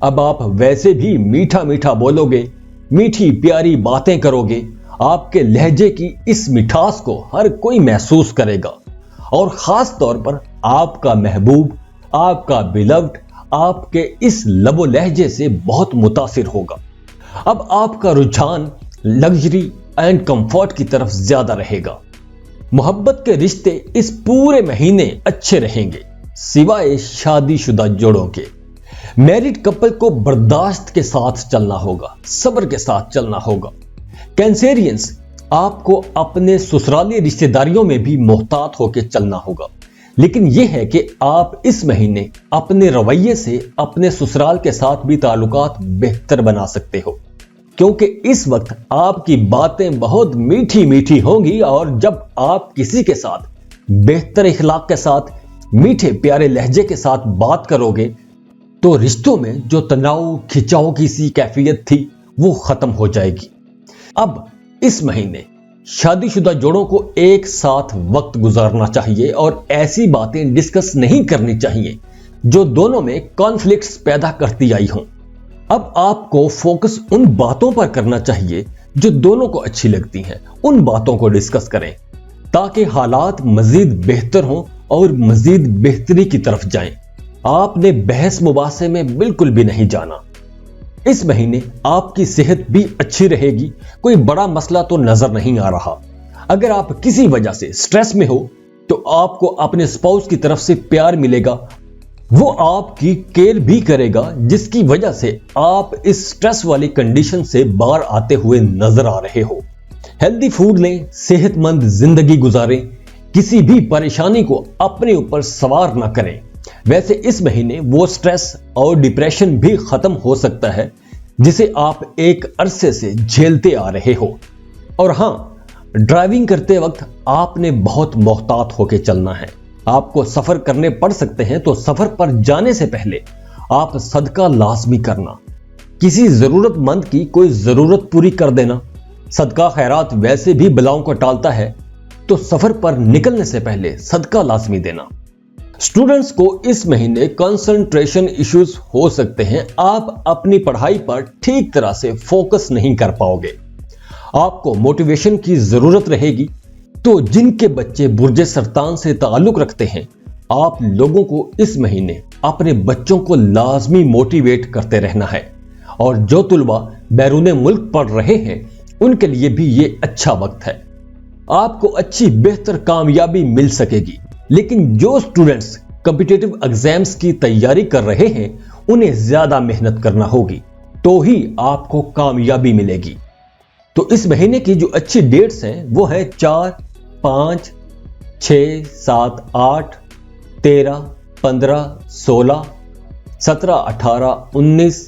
अब आप वैसे भी मीठा मीठा बोलोगे, मीठी प्यारी बातें करोगे। आपके लहजे की इस मिठास को हर कोई महसूस करेगा और खास तौर पर आपका महबूब, आपका बिलव्ड आपके इस लबो लहजे से बहुत मुतासिर होगा। अब आपका रुझान लग्जरी एंड कंफर्ट की तरफ ज्यादा रहेगा। मोहब्बत के रिश्ते इस पूरे महीने अच्छे रहेंगे, सिवाय शादीशुदा जोड़ों के। मैरिड कपल को बर्दाश्त के साथ चलना होगा, सब्र के साथ चलना होगा। कैंसेरियंस, आपको अपने ससुराली रिश्तेदारियों में भी मोहतात होकर चलना होगा। लेकिन यह है कि आप इस महीने अपने रवैये से अपने ससुराल के साथ भी ताल्लुकात बेहतर बना सकते हो, क्योंकि इस वक्त आपकी बातें बहुत मीठी मीठी होंगी और जब आप किसी के साथ बेहतर इखलाक के साथ, मीठे प्यारे लहजे के साथ बात करोगे, तो रिश्तों में जो तनाव खिंचाव की सी कैफियत थी वो खत्म हो जाएगी। अब इस महीने शादीशुदा जोड़ों को एक साथ वक्त गुजारना चाहिए और ऐसी बातें डिस्कस नहीं करनी चाहिए जो दोनों में कॉन्फ्लिक्ट्स पैदा करती आई हों। अब आपको फोकस उन बातों पर करना चाहिए जो दोनों को अच्छी लगती हैं। उन बातों को डिस्कस करें ताकि हालात मजीद बेहतर हों और मजीद बेहतरी की तरफ जाएं। आपने बहस मुबासे में बिल्कुल भी नहीं जाना। इस महीने आपकी सेहत भी अच्छी रहेगी। कोई बड़ा मसला तो नजर नहीं आ रहा। अगर आप किसी वजह से स्ट्रेस में हो तो आपको अपने स्पाउस की तरफ से प्यार मिलेगा। वो आपकी केयर भी करेगा, जिसकी वजह से आप इस स्ट्रेस वाली कंडीशन से बाहर आते हुए नजर आ रहे हो। हेल्दी फूड लें, सेहतमंद जिंदगी गुजारें, किसी भी परेशानी को अपने ऊपर सवार ना करें। वैसे इस महीने वो स्ट्रेस और डिप्रेशन भी खत्म हो सकता है जिसे आप एक अरसे से झेलते आ रहे हो। और हां, ड्राइविंग करते वक्त आपने बहुत मोहतात होकर चलना है। آپ کو سفر کرنے پڑ سکتے ہیں تو سفر پر جانے سے پہلے آپ صدقہ لازمی کرنا، کسی ضرورت مند کی کوئی ضرورت پوری کر دینا۔ صدقہ خیرات ویسے بھی بلاؤں کو ٹالتا ہے، تو سفر پر نکلنے سے پہلے صدقہ لازمی دینا۔ اسٹوڈنٹس کو اس مہینے کنسنٹریشن ایشوز ہو سکتے ہیں، آپ اپنی پڑھائی پر ٹھیک طرح سے فوکس نہیں کر پاؤ گے، آپ کو موٹیویشن کی ضرورت رہے گی۔ تو جن کے بچے برج سرطان سے تعلق رکھتے ہیں، آپ لوگوں کو اس مہینے اپنے بچوں کو لازمی موٹیویٹ کرتے رہنا ہے، اور جو طلبہ بیرون ملک پڑھ رہے ہیں ان کے لیے بھی یہ اچھا وقت ہے، آپ کو اچھی بہتر کامیابی مل سکے گی۔ لیکن جو اسٹوڈنٹس کمپٹیٹیو ایگزامز کی تیاری کر رہے ہیں انہیں زیادہ محنت کرنا ہوگی، تو ہی آپ کو کامیابی ملے گی۔ تو اس مہینے کی جو اچھی ڈیٹس ہیں وہ ہے 4، 5، 6، 7، 8، 13، 15، 16، 17، 18، 19،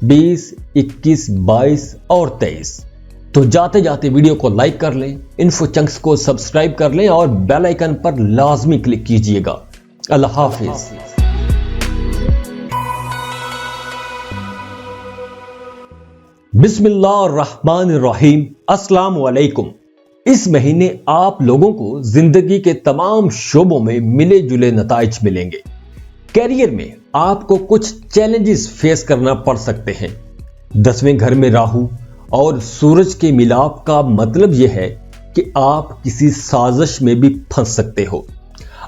20، 21، 22 اور 23۔ تو جاتے جاتے ویڈیو کو لائک کر لیں، انفو چنکس کو سبسکرائب کر لیں اور بیل آئیکن پر لازمی کلک کیجئے گا۔ اللہ حافظ۔ بسم اللہ الرحمن الرحیم۔ السلام علیکم۔ اس مہینے آپ لوگوں کو زندگی کے تمام شعبوں میں ملے جلے نتائج ملیں گے۔ کیریئر میں آپ کو کچھ چیلنجز فیس کرنا پڑ سکتے ہیں۔ 10ویں گھر میں راہو اور سورج کے ملاپ کا مطلب یہ ہے کہ آپ کسی سازش میں بھی پھنس سکتے ہو۔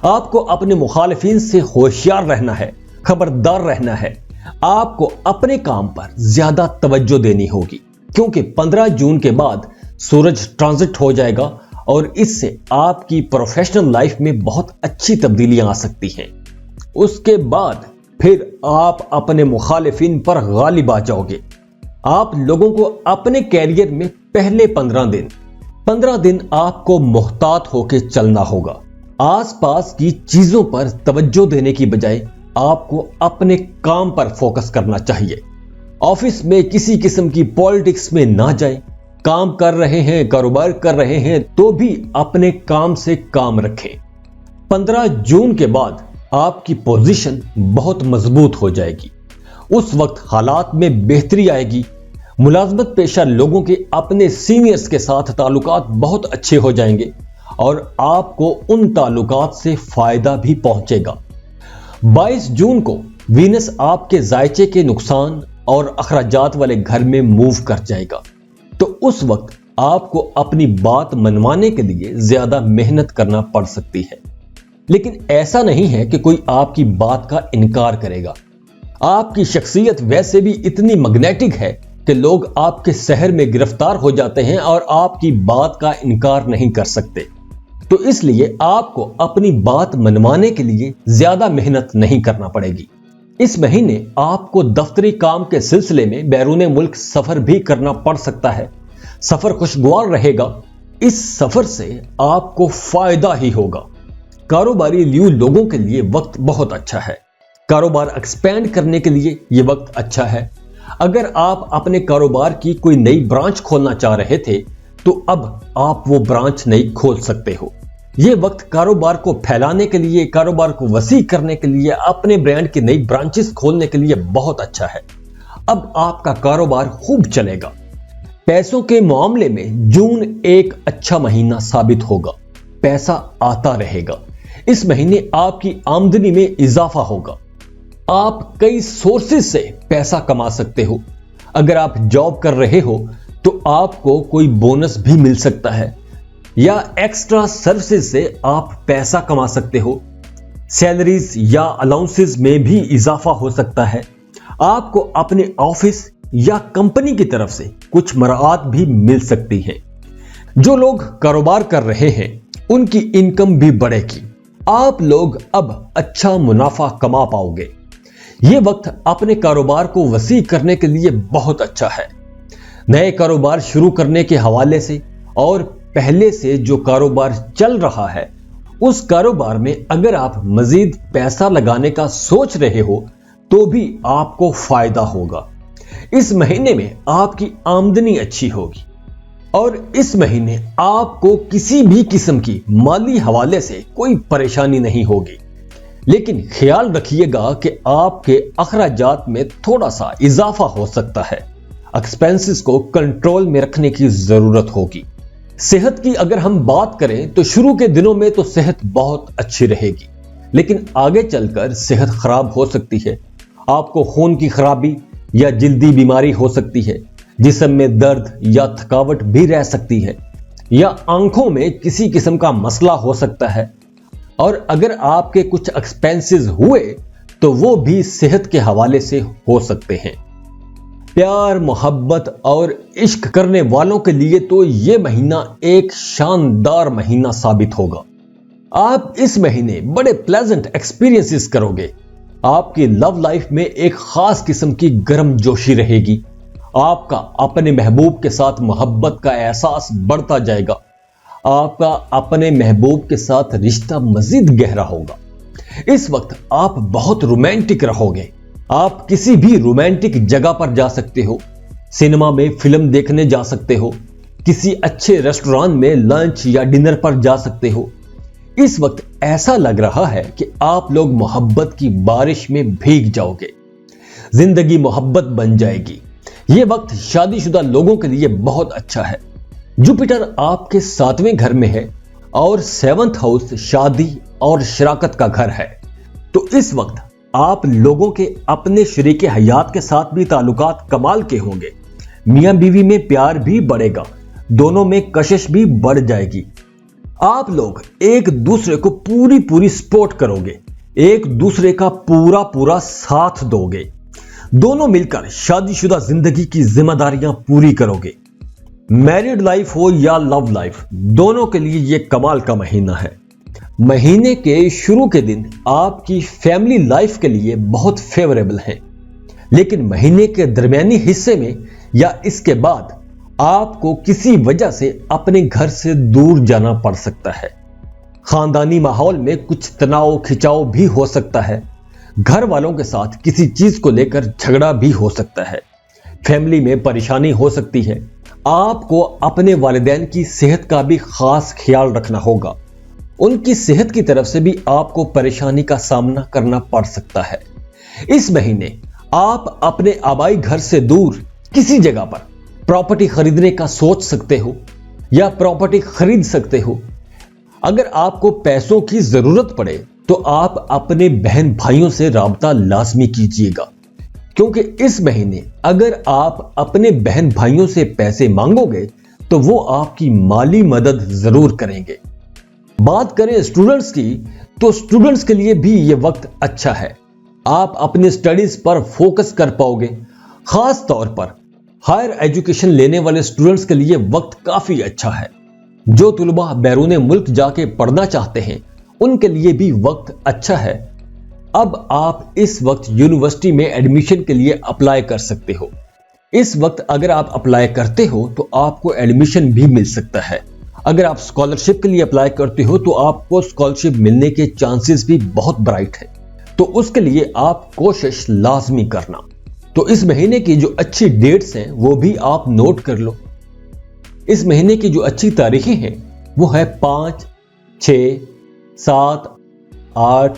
آپ کو اپنے مخالفین سے ہوشیار رہنا ہے، خبردار رہنا ہے۔ آپ کو اپنے کام پر زیادہ توجہ دینی ہوگی، کیونکہ 15 جون کے بعد سورج ٹرانزٹ ہو جائے گا اور اس سے آپ کی پروفیشنل لائف میں بہت اچھی تبدیلیاں آ سکتی ہیں۔ اس کے بعد پھر آپ اپنے مخالفین پر غالب آ جاؤ گے۔ آپ لوگوں کو اپنے کیریئر میں پہلے 15 دن آپ کو محتاط ہو کے چلنا ہوگا۔ آس پاس کی چیزوں پر توجہ دینے کی بجائے آپ کو اپنے کام پر فوکس کرنا چاہیے۔ آفس میں کسی قسم کی پالیٹکس میں نہ جائیں۔ کام کر رہے ہیں، کاروبار کر رہے ہیں تو بھی اپنے کام سے کام رکھیں۔ 15 جون کے بعد آپ کی پوزیشن بہت مضبوط ہو جائے گی۔ اس وقت حالات میں بہتری آئے گی۔ ملازمت پیشہ لوگوں کے اپنے سینئرز کے ساتھ تعلقات بہت اچھے ہو جائیں گے اور آپ کو ان تعلقات سے فائدہ بھی پہنچے گا۔ 22 جون کو وینس آپ کے ذائچے کے نقصان اور اخراجات والے گھر میں موو کر جائے گا، تو اس وقت آپ کو اپنی بات منوانے کے لیے زیادہ محنت کرنا پڑ سکتی ہے۔ لیکن ایسا نہیں ہے کہ کوئی آپ کی بات کا انکار کرے گا۔ آپ کی شخصیت ویسے بھی اتنی میگنیٹک ہے کہ لوگ آپ کے سحر میں گرفتار ہو جاتے ہیں اور آپ کی بات کا انکار نہیں کر سکتے۔ تو اس لیے آپ کو اپنی بات منوانے کے لیے زیادہ محنت نہیں کرنا پڑے گی۔ اس مہینے آپ کو دفتری کام کے سلسلے میں بیرون ملک سفر بھی کرنا پڑ سکتا ہے۔ سفر خوشگوار رہے گا۔ اس سفر سے آپ کو فائدہ ہی ہوگا۔ کاروباری لیو لوگوں کے لیے وقت بہت اچھا ہے۔ کاروبار ایکسپینڈ کرنے کے لیے یہ وقت اچھا ہے۔ اگر آپ اپنے کاروبار کی کوئی نئی برانچ کھولنا چاہ رہے تھے تو اب آپ وہ برانچ نہیں کھول سکتے ہو۔ یہ وقت کاروبار کو پھیلانے کے لیے، کاروبار کو وسیع کرنے کے لیے، اپنے برانڈ کی نئی برانچز کھولنے کے لیے بہت اچھا ہے۔ اب آپ کا کاروبار خوب چلے گا۔ پیسوں کے معاملے میں جون ایک اچھا مہینہ ثابت ہوگا۔ پیسہ آتا رہے گا۔ اس مہینے آپ کی آمدنی میں اضافہ ہوگا۔ آپ کئی سورسز سے پیسہ کما سکتے ہو۔ اگر آپ جاب کر رہے ہو تو آپ کو کوئی بونس بھی مل سکتا ہے، یا ایکسٹرا سروسز سے آپ پیسہ کما سکتے ہو۔ سیلریز یا الاؤنسز میں بھی اضافہ ہو سکتا ہے۔ آپ کو اپنے آفس یا کمپنی کی طرف سے کچھ مراعات بھی مل سکتی ہیں۔ جو لوگ کاروبار کر رہے ہیں ان کی انکم بھی بڑھے گی۔ آپ لوگ اب اچھا منافع کما پاؤ گے۔ یہ وقت اپنے کاروبار کو وسیع کرنے کے لیے بہت اچھا ہے۔ نئے کاروبار شروع کرنے کے حوالے سے اور پہلے سے جو کاروبار چل رہا ہے اس کاروبار میں اگر آپ مزید پیسہ لگانے کا سوچ رہے ہو تو بھی آپ کو فائدہ ہوگا۔ اس مہینے میں آپ کی آمدنی اچھی ہوگی اور اس مہینے آپ کو کسی بھی قسم کی مالی حوالے سے کوئی پریشانی نہیں ہوگی۔ لیکن خیال رکھیے گا کہ آپ کے اخراجات میں تھوڑا سا اضافہ ہو سکتا ہے۔ ایکسپینسز کو کنٹرول میں رکھنے کی ضرورت ہوگی۔ صحت کی اگر ہم بات کریں تو شروع کے دنوں میں تو صحت بہت اچھی رہے گی، لیکن آگے چل کر صحت خراب ہو سکتی ہے۔ آپ کو خون کی خرابی یا جلدی بیماری ہو سکتی ہے، جسم میں درد یا تھکاوٹ بھی رہ سکتی ہے، یا آنکھوں میں کسی قسم کا مسئلہ ہو سکتا ہے، اور اگر آپ کے کچھ ایکسپینسز ہوئے تو وہ بھی صحت کے حوالے سے ہو سکتے ہیں۔ پیار، محبت اور عشق کرنے والوں کے لیے تو یہ مہینہ ایک شاندار مہینہ ثابت ہوگا۔ آپ اس مہینے بڑے پلیزنٹ ایکسپیرینسز کرو گے۔ آپ کی لو لائف میں ایک خاص قسم کی گرم جوشی رہے گی۔ آپ کا اپنے محبوب کے ساتھ محبت کا احساس بڑھتا جائے گا۔ آپ کا اپنے محبوب کے ساتھ رشتہ مزید گہرا ہوگا۔ اس وقت آپ بہت رومانٹک رہو گے۔ آپ کسی بھی رومانٹک جگہ پر جا سکتے ہو، سینما میں فلم دیکھنے جا سکتے ہو، کسی اچھے ریسٹوران میں لنچ یا ڈنر پر جا سکتے ہو۔ اس وقت ایسا لگ رہا ہے کہ آپ لوگ محبت کی بارش میں بھیگ جاؤ گے۔ زندگی محبت بن جائے گی۔ یہ وقت شادی شدہ لوگوں کے لیے بہت اچھا ہے۔ جوپیٹر آپ کے 7ویں گھر میں ہے اور 7th ہاؤس شادی اور شراکت کا گھر ہے، تو اس وقت آپ لوگوں کے اپنے شریک حیات کے ساتھ بھی تعلقات کمال کے ہوں گے۔ میاں بیوی میں پیار بھی بڑھے گا، دونوں میں کشش بھی بڑھ جائے گی۔ آپ لوگ ایک دوسرے کو پوری سپورٹ کرو گے، ایک دوسرے کا پورا ساتھ دو گے۔ دونوں مل کر شادی شدہ زندگی کی ذمہ داریاں پوری کرو گے۔ میرڈ لائف ہو یا لو لائف، دونوں کے لیے یہ کمال کا مہینہ ہے۔ مہینے کے شروع کے دن آپ کی فیملی لائف کے لیے بہت فیوریبل ہیں، لیکن مہینے کے درمیانی حصے میں یا اس کے بعد آپ کو کسی وجہ سے اپنے گھر سے دور جانا پڑ سکتا ہے۔ خاندانی ماحول میں کچھ تناؤ کھچاؤ بھی ہو سکتا ہے۔ گھر والوں کے ساتھ کسی چیز کو لے کر جھگڑا بھی ہو سکتا ہے۔ فیملی میں پریشانی ہو سکتی ہے۔ آپ کو اپنے والدین کی صحت کا بھی خاص خیال رکھنا ہوگا۔ ان کی صحت کی طرف سے بھی آپ کو پریشانی کا سامنا کرنا پڑ سکتا ہے۔ اس مہینے آپ اپنے آبائی گھر سے دور کسی جگہ پر پراپرٹی خریدنے کا سوچ سکتے ہو یا پراپرٹی خرید سکتے ہو۔ اگر آپ کو پیسوں کی ضرورت پڑے تو آپ اپنے بہن بھائیوں سے رابطہ لازمی کیجیے گا، کیونکہ اس مہینے اگر آپ اپنے بہن بھائیوں سے پیسے مانگو گے تو وہ آپ کی مالی مدد ضرور کریں گے۔ بات کریں اسٹوڈنٹس کی تو اسٹوڈنٹس کے لیے بھی یہ وقت اچھا ہے۔ آپ اپنے اسٹڈیز پر فوکس کر پاؤ گے۔ خاص طور پر ہائر ایجوکیشن لینے والے اسٹوڈنٹس کے لیے وقت کافی اچھا ہے۔ جو طلباء بیرون ملک جا کے پڑھنا چاہتے ہیں ان کے لیے بھی وقت اچھا ہے۔ اب آپ اس وقت یونیورسٹی میں ایڈمیشن کے لیے اپلائی کر سکتے ہو۔ اس وقت اگر آپ اپلائی کرتے ہو تو آپ کو ایڈمیشن بھی مل سکتا ہے۔ اگر آپ اسکالرشپ کے لیے اپلائی کرتے ہو تو آپ کو اسکالرشپ ملنے کے چانسز بھی بہت برائٹ ہے، تو اس کے لیے آپ کوشش لازمی کرنا۔ تو اس مہینے کی جو اچھی ڈیٹس ہیں وہ بھی آپ نوٹ کر لو۔ اس مہینے کی جو اچھی تاریخیں ہیں وہ ہے 5، 6، 7، 8،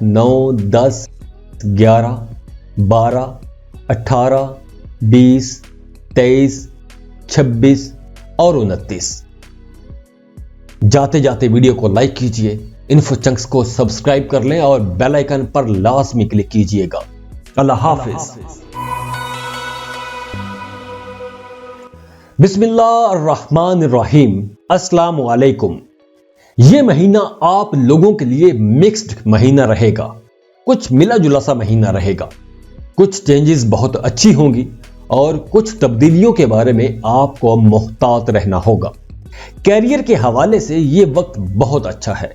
9، 10، 11، 12، 18، 20، 23، 26 اور 29۔ جاتے جاتے ویڈیو کو لائک کیجئے، انفو چنکس کو سبسکرائب کر لیں اور بیل آئیکن پر لازمی کلک کیجئے گا۔ اللہ حافظ۔ بسم اللہ الرحمن الرحیم۔ السلام علیکم۔ یہ مہینہ آپ لوگوں کے لیے مکسڈ مہینہ رہے گا، کچھ ملا جلا سا مہینہ رہے گا۔ کچھ چینجز بہت اچھی ہوں گی اور کچھ تبدیلیوں کے بارے میں آپ کو محتاط رہنا ہوگا۔ کیریئر کے حوالے سے یہ وقت بہت اچھا ہے۔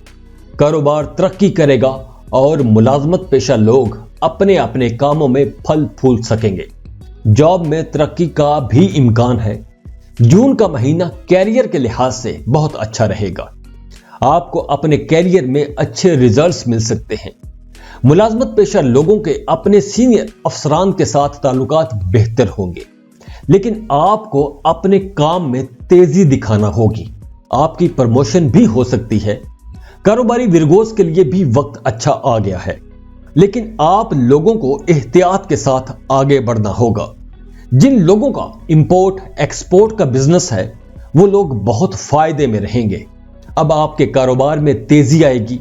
کاروبار ترقی کرے گا اور ملازمت پیشہ لوگ اپنے اپنے کاموں میں پھل پھول سکیں گے۔ جاب میں ترقی کا بھی امکان ہے۔ جون کا مہینہ کیریئر کے لحاظ سے بہت اچھا رہے گا۔ آپ کو اپنے کیریئر میں اچھے ریزلٹس مل سکتے ہیں۔ ملازمت پیشہ لوگوں کے اپنے سینئر افسران کے ساتھ تعلقات بہتر ہوں گے، لیکن آپ کو اپنے کام میں تیزی دکھانا ہوگی۔ آپ کی پروموشن بھی ہو سکتی ہے۔ کاروباری ورگوز کے لیے بھی وقت اچھا آ گیا ہے، لیکن آپ لوگوں کو احتیاط کے ساتھ آگے بڑھنا ہوگا۔ جن لوگوں کا امپورٹ ایکسپورٹ کا بزنس ہے وہ لوگ بہت فائدے میں رہیں گے۔ اب آپ کے کاروبار میں تیزی آئے گی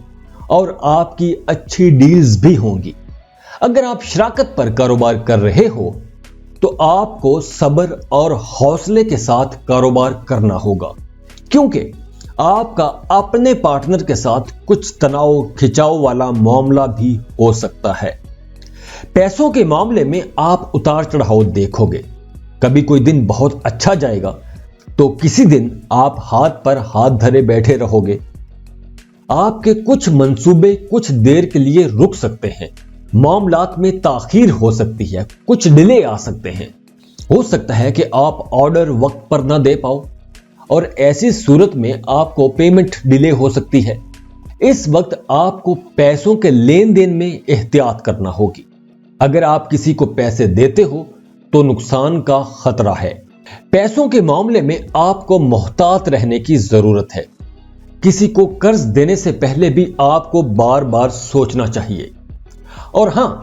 اور آپ کی اچھی ڈیلز بھی ہوں گی۔ اگر آپ شراکت پر کاروبار کر رہے ہو تو آپ کو صبر اور حوصلے کے ساتھ کاروبار کرنا ہوگا، کیونکہ آپ کا اپنے پارٹنر کے ساتھ کچھ تناؤ کھچاؤ والا معاملہ بھی ہو سکتا ہے۔ پیسوں کے معاملے میں آپ اتار چڑھاؤ دیکھو گے، کبھی کوئی دن بہت اچھا جائے گا تو کسی دن آپ ہاتھ پر ہاتھ دھرے بیٹھے رہو گے۔ آپ کے کچھ منصوبے کچھ دیر کے لیے رک سکتے ہیں، معاملات میں تاخیر ہو سکتی ہے، کچھ ڈیلے آ سکتے ہیں، ہو سکتا ہے کہ آپ آرڈر وقت پر نہ دے پاؤ اور ایسی صورت میں آپ کو پیمنٹ ڈیلے ہو سکتی ہے۔ اس وقت آپ کو پیسوں کے لین دین میں احتیاط کرنا ہوگی۔ اگر آپ کسی کو پیسے دیتے ہو تو نقصان کا خطرہ ہے۔ پیسوں کے معاملے میں آپ کو محتاط رہنے کی ضرورت ہے۔ کسی کو قرض دینے سے پہلے بھی آپ کو بار بار سوچنا چاہیے۔ اور ہاں،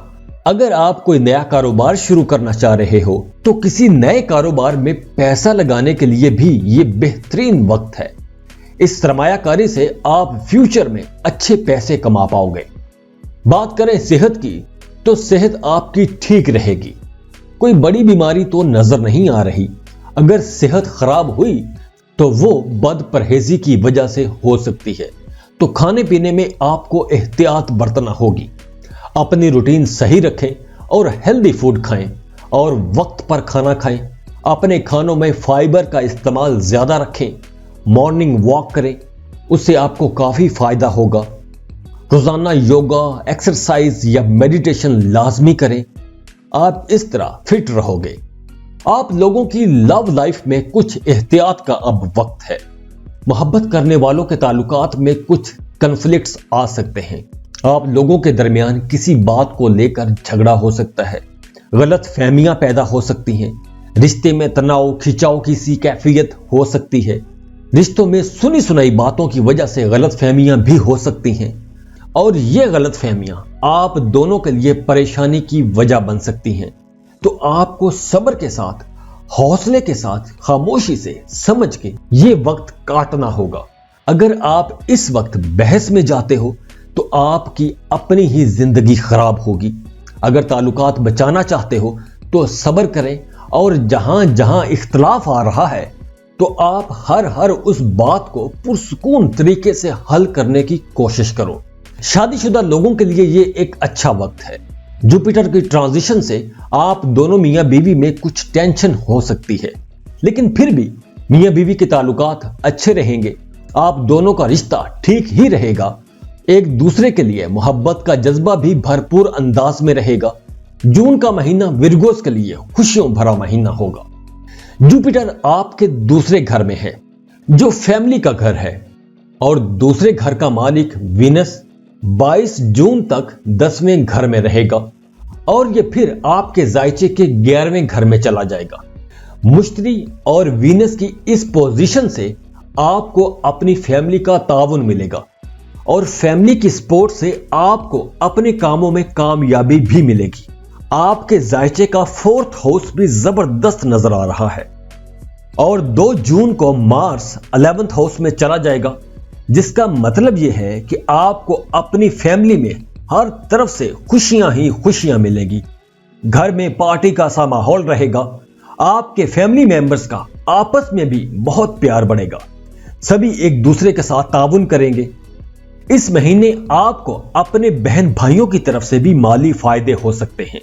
اگر آپ کوئی نیا کاروبار شروع کرنا چاہ رہے ہو تو کسی نئے کاروبار میں پیسہ لگانے کے لیے بھی یہ بہترین وقت ہے۔ اس سرمایہ کاری سے آپ فیوچر میں اچھے پیسے کما پاؤ گے۔ بات کریں صحت کی تو صحت آپ کی ٹھیک رہے گی، کوئی بڑی بیماری تو نظر نہیں آ رہی۔ اگر صحت خراب ہوئی تو وہ بد پرہیزی کی وجہ سے ہو سکتی ہے، تو کھانے پینے میں آپ کو احتیاط برتنا ہوگی۔ اپنی روٹین صحیح رکھیں اور ہیلدی فوڈ کھائیں اور وقت پر کھانا کھائیں۔ اپنے کھانوں میں فائبر کا استعمال زیادہ رکھیں۔ مارننگ واک کریں، اس سے آپ کو کافی فائدہ ہوگا۔ روزانہ یوگا، ایکسرسائز یا میڈیٹیشن لازمی کریں۔ آپ اس طرح فٹ رہو گے۔ آپ لوگوں کی لو لائف میں کچھ احتیاط کا اب وقت ہے۔ محبت کرنے والوں کے تعلقات میں کچھ کنفلکٹس آ سکتے ہیں۔ آپ لوگوں کے درمیان کسی بات کو لے کر جھگڑا ہو سکتا ہے، غلط فہمیاں پیدا ہو سکتی ہیں، رشتے میں تناؤ کھچاؤ کی سی کیفیت ہو سکتی ہے، رشتوں میں سنی سنائی باتوں کی وجہ سے غلط فہمیاں بھی ہو سکتی ہیں، اور یہ غلط فہمیاں آپ دونوں کے لیے پریشانی کی وجہ بن سکتی ہیں۔ تو آپ کو صبر کے ساتھ، حوصلے کے ساتھ، خاموشی سے سمجھ کے یہ وقت کاٹنا ہوگا۔ اگر آپ اس وقت بحث میں جاتے ہو تو آپ کی اپنی ہی زندگی خراب ہوگی۔ اگر تعلقات بچانا چاہتے ہو تو صبر کریں، اور جہاں جہاں اختلاف آ رہا ہے تو آپ ہر اس بات کو پرسکون طریقے سے حل کرنے کی کوشش کرو۔ شادی شدہ لوگوں کے لیے یہ ایک اچھا وقت ہے۔ جوپیٹر کی ٹرانزیشن سے آپ دونوں میاں بیوی میں کچھ ٹینشن ہو سکتی ہے، لیکن پھر بھی میاں بیوی کے تعلقات اچھے رہیں گے۔ آپ دونوں کا رشتہ ٹھیک ہی رہے گا۔ ایک دوسرے کے لیے محبت کا جذبہ بھی بھرپور انداز میں رہے گا۔ جون کا مہینہ ورگوز کے لیے خوشیوں بھرا مہینہ ہوگا۔ جوپیٹر آپ کے دوسرے گھر میں ہے جو فیملی کا گھر ہے، اور دوسرے گھر کا مالک وینس 22 جون تک 10ویں گھر میں رہے گا، اور یہ پھر آپ کے ذائچے کے 11ویں گھر میں چلا جائے گا۔ مشتری اور وینس کی اس پوزیشن سے آپ کو اپنی فیملی کا تعاون ملے گا، اور فیملی کی سپورٹ سے آپ کو اپنے کاموں میں کامیابی بھی ملے گی۔ آپ کے ذائچے کا 4تھ ہاؤس بھی زبردست نظر آ رہا ہے، اور 2 جون کو مارس 11ویں ہاؤس میں چلا جائے گا، جس کا مطلب یہ ہے کہ آپ کو اپنی فیملی میں ہر طرف سے خوشیاں ہی خوشیاں ملے گی۔ گھر میں پارٹی کا سا ماحول رہے گا۔ آپ کے فیملی ممبرز کا آپس میں بھی بہت پیار بڑھے گا۔ سبھی ایک دوسرے کے ساتھ تعاون کریں گے۔ اس مہینے آپ کو اپنے بہن بھائیوں کی طرف سے بھی مالی فائدے ہو سکتے ہیں۔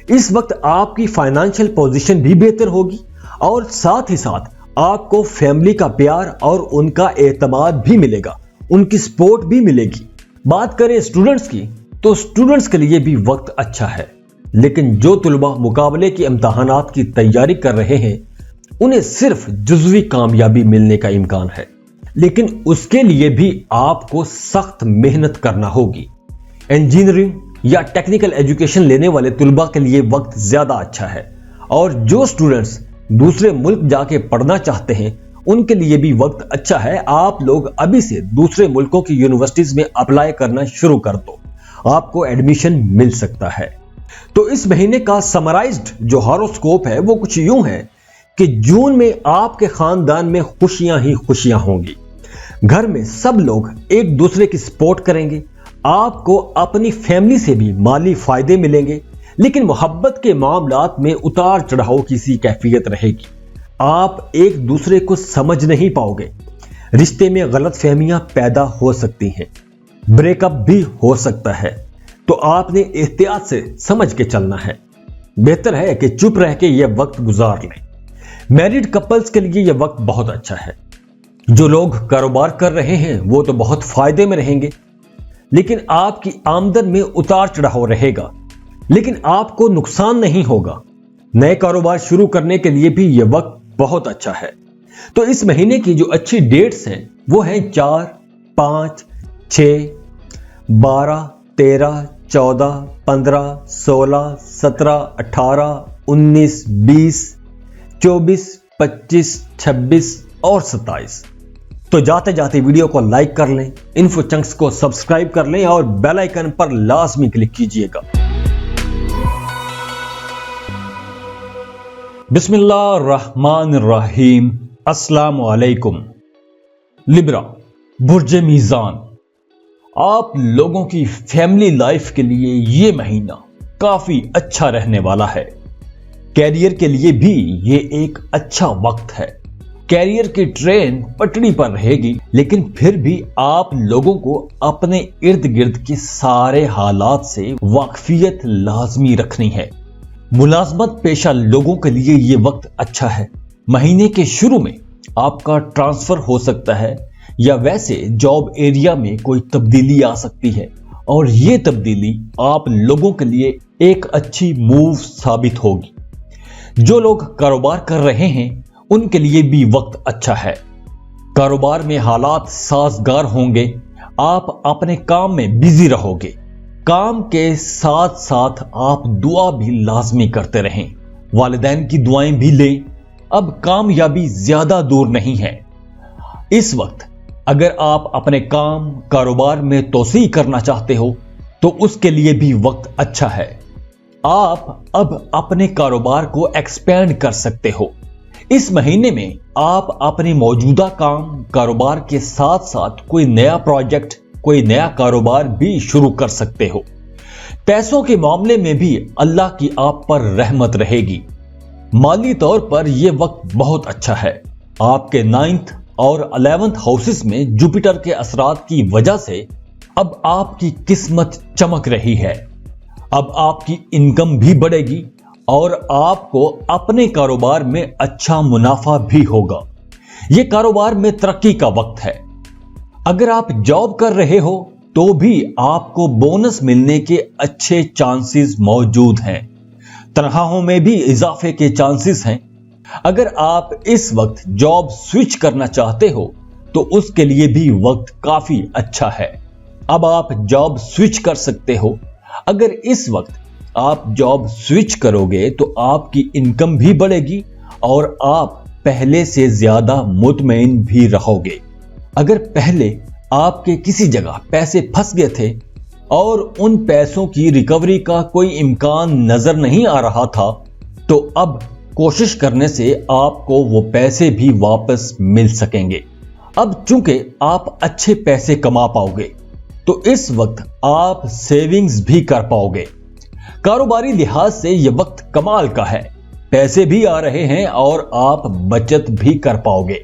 اس وقت آپ کی فائنانشل پوزیشن بھی بہتر ہوگی، اور ساتھ ہی ساتھ آپ کو فیملی کا پیار اور ان کا اعتماد بھی ملے گا، ان کی سپورٹ بھی ملے گی۔ بات کریں اسٹوڈنٹس کی تو اسٹوڈنٹس کے لیے بھی وقت اچھا ہے، لیکن جو طلبہ مقابلے کے امتحانات کی تیاری کر رہے ہیں انہیں صرف جزوی کامیابی ملنے کا امکان ہے، لیکن اس کے لیے بھی آپ کو سخت محنت کرنا ہوگی۔ انجینئرنگ یا ٹیکنیکل ایجوکیشن لینے والے طلباء کے لیے وقت زیادہ اچھا ہے، اور جو اسٹوڈنٹس دوسرے ملک جا کے پڑھنا چاہتے ہیں ان کے لیے بھی وقت اچھا ہے. آپ لوگ ابھی سے دوسرے ملکوں کی یونیورسٹیز میں اپلائی کرنا شروع کر دو, آپ کو ایڈمیشن مل سکتا ہے. تو اس مہینے کا سمرائزڈ جو ہاروسکوپ ہے وہ کچھ یوں ہے کہ جون میں آپ کے خاندان میں خوشیاں ہی خوشیاں ہوں گی. گھر میں سب لوگ ایک دوسرے کی سپورٹ کریں گے. آپ کو اپنی فیملی سے بھی مالی فائدے ملیں گے, لیکن محبت کے معاملات میں اتار چڑھاؤ کی سی کیفیت رہے گی. آپ ایک دوسرے کو سمجھ نہیں پاؤ گے. رشتے میں غلط فہمیاں پیدا ہو سکتی ہیں, بریک اپ بھی ہو سکتا ہے. تو آپ نے احتیاط سے سمجھ کے چلنا ہے. بہتر ہے کہ چپ رہ کے یہ وقت گزار لیں. میرڈ کپلز کے لیے یہ وقت بہت اچھا ہے. جو لوگ کاروبار کر رہے ہیں وہ تو بہت فائدے میں رہیں گے, لیکن آپ کی آمدن میں اتار چڑھاؤ رہے گا, لیکن آپ کو نقصان نہیں ہوگا. نئے کاروبار شروع کرنے کے لیے بھی یہ وقت بہت اچھا ہے. تو اس مہینے کی جو اچھی ڈیٹس ہیں وہ ہیں 4, 5, 6, 12, 13, 14, 15, 16, 17, 18, 19, 20, 24, 25, 26 اور 27. تو جاتے جاتے ویڈیو کو لائک کر لیں, انفو چنکس کو سبسکرائب کر لیں اور بیل آئیکن پر لازمی کلک کیجئے گا. بسم اللہ الرحمن الرحیم. السلام علیکم. لبرا, برج میزان, آپ لوگوں کی فیملی لائف کے لیے یہ مہینہ کافی اچھا رہنے والا ہے. کیریئر کے لیے بھی یہ ایک اچھا وقت ہے. کیریئر کی ٹرین پٹڑی پر رہے گی, لیکن پھر بھی آپ لوگوں کو اپنے ارد گرد کے سارے حالات سے واقفیت لازمی رکھنی ہے. ملازمت پیشہ لوگوں کے لیے یہ وقت اچھا ہے. مہینے کے شروع میں آپ کا ٹرانسفر ہو سکتا ہے, یا ویسے جاب ایریا میں کوئی تبدیلی آ سکتی ہے, اور یہ تبدیلی آپ لوگوں کے لیے ایک اچھی موو ثابت ہوگی. جو لوگ کاروبار کر رہے ہیں ان کے لیے بھی وقت اچھا ہے. کاروبار میں حالات سازگار ہوں گے. آپ اپنے کام میں بزی رہو گے. کام کے ساتھ ساتھ آپ دعا بھی لازمی کرتے رہیں. والدین کی دعائیں بھی لیں. اب کامیابی زیادہ دور نہیں ہے. اس وقت اگر آپ اپنے کاروبار میں توسیع کرنا چاہتے ہو تو اس کے لیے بھی وقت اچھا ہے. آپ اب اپنے کاروبار کو ایکسپینڈ کر سکتے ہو. اس مہینے میں آپ اپنے موجودہ کاروبار کے ساتھ ساتھ کوئی نیا پروجیکٹ, کوئی نیا کاروبار بھی شروع کر سکتے ہو. پیسوں کے معاملے میں بھی اللہ کی آپ پر رحمت رہے گی. مالی طور پر یہ وقت بہت اچھا ہے. آپ کے 9th اور 11th ہاؤسز میں جوپیٹر کے اثرات کی وجہ سے اب آپ کی قسمت چمک رہی ہے. اب آپ کی انکم بھی بڑھے گی اور آپ کو اپنے کاروبار میں اچھا منافع بھی ہوگا. یہ کاروبار میں ترقی کا وقت ہے. اگر آپ جاب کر رہے ہو تو بھی آپ کو بونس ملنے کے اچھے چانسز موجود ہیں. تنخواہوں میں بھی اضافے کے چانسز ہیں. اگر آپ اس وقت جاب سوئچ کرنا چاہتے ہو تو اس کے لیے بھی وقت کافی اچھا ہے. اب آپ جاب سوئچ کر سکتے ہو. اگر اس وقت آپ جاب سوئچ کرو گے تو آپ کی انکم بھی بڑھے گی اور آپ پہلے سے زیادہ مطمئن بھی رہو گے. اگر پہلے آپ کے کسی جگہ پیسے پھنس گئے تھے اور ان پیسوں کی ریکوری کا کوئی امکان نظر نہیں آ رہا تھا تو اب کوشش کرنے سے آپ کو وہ پیسے بھی واپس مل سکیں گے. اب چونکہ آپ اچھے پیسے کما پاؤ گے تو اس وقت آپ سیونگز بھی کر پاؤ گے. کاروباری لحاظ سے یہ وقت کمال کا ہے. پیسے بھی آ رہے ہیں اور آپ بچت بھی کر پاؤ گے.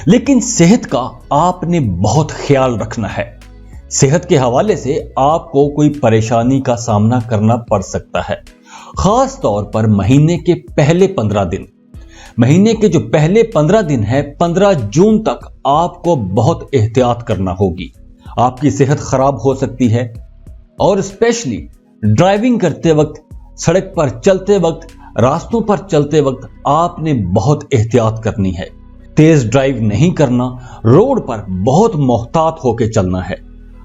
لیکن صحت کا آپ نے بہت خیال رکھنا ہے. صحت کے حوالے سے آپ کو کوئی پریشانی کا سامنا کرنا پڑ سکتا ہے. خاص طور پر مہینے کے پہلے 15 دن. مہینے کے جو پہلے 15 دن ہے 15 جون تک آپ کو بہت احتیاط کرنا ہوگی. آپ کی صحت خراب ہو سکتی ہے اور اسپیشلی ڈرائیونگ کرتے وقت, سڑک پر چلتے وقت, راستوں پر چلتے وقت آپ نے بہت احتیاط کرنی ہے. تیز ڈرائیو نہیں کرنا. روڈ پر بہت محتاط ہو کے چلنا ہے.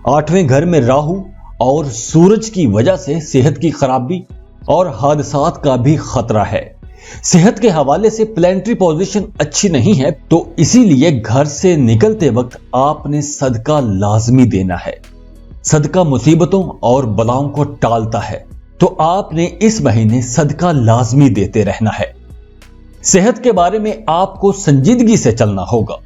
8ویں گھر میں راہو اور سورج کی وجہ سے صحت کی خرابی اور حادثات کا بھی خطرہ ہے. सेहत के हवाले से प्लानिटरी पोजीशन अच्छी नहीं है, तो इसीलिए घर से निकलते वक्त आपने सदका लाजमी देना है। सदका मुसीबतों और बलाओं को टालता है, तो आपने इस महीने सदका लाजमी देते रहना है। सेहत के बारे में आपको संजीदगी से चलना होगा।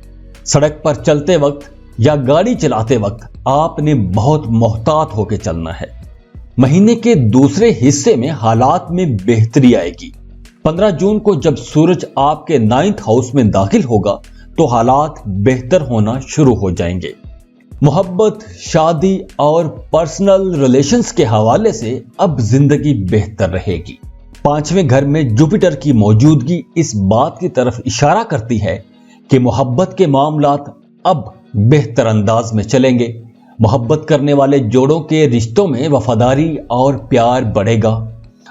सड़क पर चलते वक्त या गाड़ी चलाते वक्त आपने बहुत मोहतात होकर चलना है। महीने के दूसरे हिस्से में हालात में बेहतरी आएगी। 15 जून को जब सूरज आपके 9th हाउस में दाखिल होगा तो हालात बेहतर होना शुरू हो जाएंगे। मोहब्बत, शादी और पर्सनल रिलेशंस के हवाले से अब जिंदगी बेहतर रहेगी। 5वें घर में जुपिटर की मौजूदगी इस बात की तरफ इशारा करती है कि मोहब्बत के मामलात अब बेहतर अंदाज में चलेंगे। मोहब्बत करने वाले जोड़ों के रिश्तों में वफादारी और प्यार बढ़ेगा।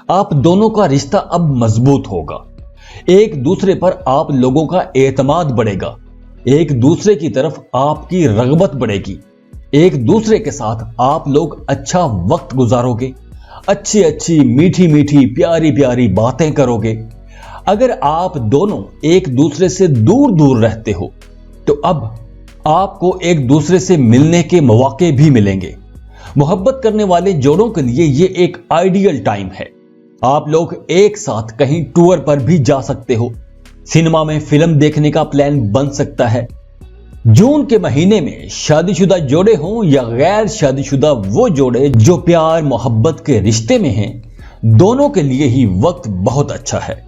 आप दोनों का रिश्ता अब मजबूत होगा। एक दूसरे पर आप लोगों का एतमाद बढ़ेगा। एक दूसरे की तरफ आपकी रगबत बढ़ेगी। एक दूसरे के साथ आप लोग अच्छा वक्त गुजारोगे, अच्छी अच्छी मीठी मीठी प्यारी प्यारी बातें करोगे। अगर आप दोनों एक दूसरे से दूर दूर रहते हो तो अब आपको एक दूसरे से मिलने के मौके भी मिलेंगे। मोहब्बत करने वाले जोड़ों के लिए ये एक आइडियल टाइम है। आप लोग एक साथ कहीं टूर पर भी जा सकते हो। सिनेमा में फिल्म देखने का प्लान बन सकता है। जून के महीने में शादीशुदा जोड़े हों या गैर शादीशुदा वो जोड़े जो प्यार मोहब्बत के रिश्ते में हैं, दोनों के लिए ही वक्त बहुत अच्छा है।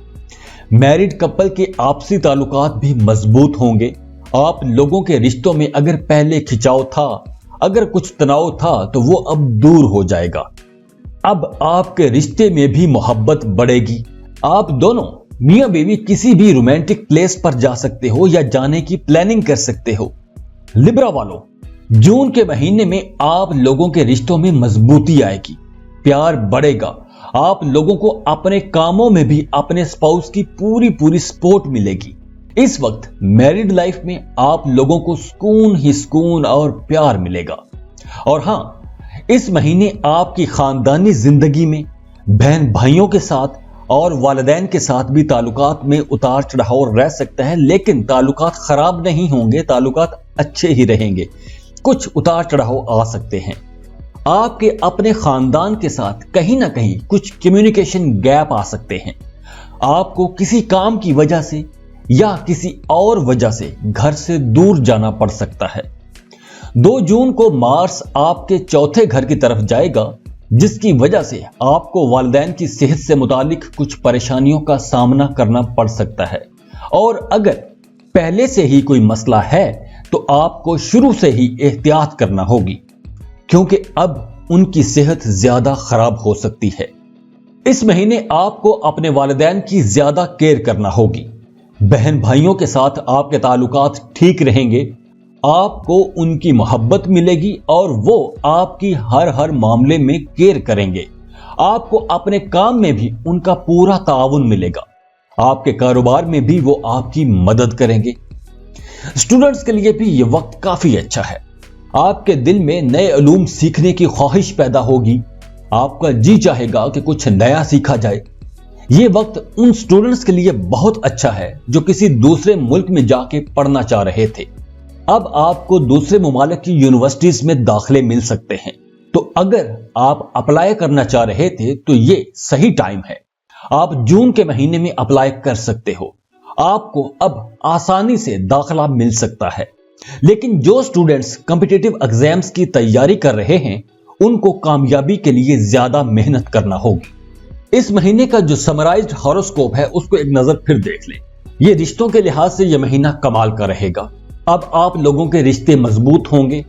मैरिड कपल के आपसी ताल्लुकात भी मजबूत होंगे। आप लोगों के रिश्तों में अगर पहले खिंचाव था, अगर कुछ तनाव था, तो वो अब दूर हो जाएगा। अब आपके रिश्ते में भी मोहब्बत बढ़ेगी। आप दोनों मियां बीवी किसी भी रोमांटिक प्लेस पर जा सकते हो या जाने की प्लानिंग कर सकते हो। लिब्रा वालों, जून के महीने में आप लोगों के रिश्तों में मजबूती आएगी, प्यार बढ़ेगा। आप लोगों को अपने कामों में भी अपने स्पाउस की पूरी पूरी सपोर्ट मिलेगी। इस वक्त मैरिड लाइफ में आप लोगों को सुकून ही सुकून और प्यार मिलेगा। और हां, इस महीने आपकी खानदानी जिंदगी में बहन भाइयों के साथ और वालिदैन के साथ भी ताल्लुकात में उतार चढ़ाव रह सकता है, लेकिन ताल्लुकात खराब नहीं होंगे, ताल्लुकात अच्छे ही रहेंगे। कुछ उतार चढ़ाव आ सकते हैं। आपके अपने खानदान के साथ कहीं ना कहीं कुछ कम्युनिकेशन गैप आ सकते हैं। आपको किसी काम की वजह से या किसी और वजह से घर से दूर जाना पड़ सकता है। 2 जून को मार्स आपके चौथे घर की तरफ जाएगा, जिसकी वजह से आपको वालिदैन की सेहत से मुतालिक कुछ परेशानियों का सामना करना पड़ सकता है। और अगर पहले से ही कोई मसला है तो आपको शुरू से ही एहतियात करना होगी, क्योंकि अब उनकी सेहत ज्यादा खराब हो सकती है। इस महीने आपको अपने वालिदैन की ज्यादा केयर करना होगी। बहन भाइयों के साथ आपके ताल्लुकात ठीक रहेंगे। आपको उनकी मोहब्बत मिलेगी और वो आपकी हर मामले में केयर करेंगे। आपको अपने काम में भी उनका पूरा ताउन मिलेगा। आपके कारोबार में भी वो आपकी मदद करेंगे। स्टूडेंट्स के लिए भी ये वक्त काफी अच्छा है। आपके दिल में नए उलूम सीखने की ख्वाहिश पैदा होगी। आपका जी चाहेगा कि कुछ नया सीखा जाए। ये वक्त उन स्टूडेंट्स के लिए बहुत अच्छा है जो किसी दूसरे मुल्क में जाके पढ़ना चाह रहे थे। अब आपको दूसरे मुमालिक की यूनिवर्सिटीज में दाखिले मिल सकते हैं। तो अगर आप अप्लाई करना चाह रहे थे तो ये सही टाइम है। आप जून के महीने में अप्लाई कर सकते हो। आपको अब आसानी से दाखिला मिल सकता है। लेकिन जो स्टूडेंट्स कॉम्पिटिटिव एग्जाम्स की तैयारी कर रहे हैं, उनको कामयाबी के लिए ज्यादा मेहनत करना होगी। इस महीने का जो समराइज्ड हॉरोस्कोप है उसको एक नजर फिर देख लें। ये रिश्तों के लिहाज से यह महीना कमाल का रहेगा। अब आप लोगों के रिश्ते मजबूत होंगे।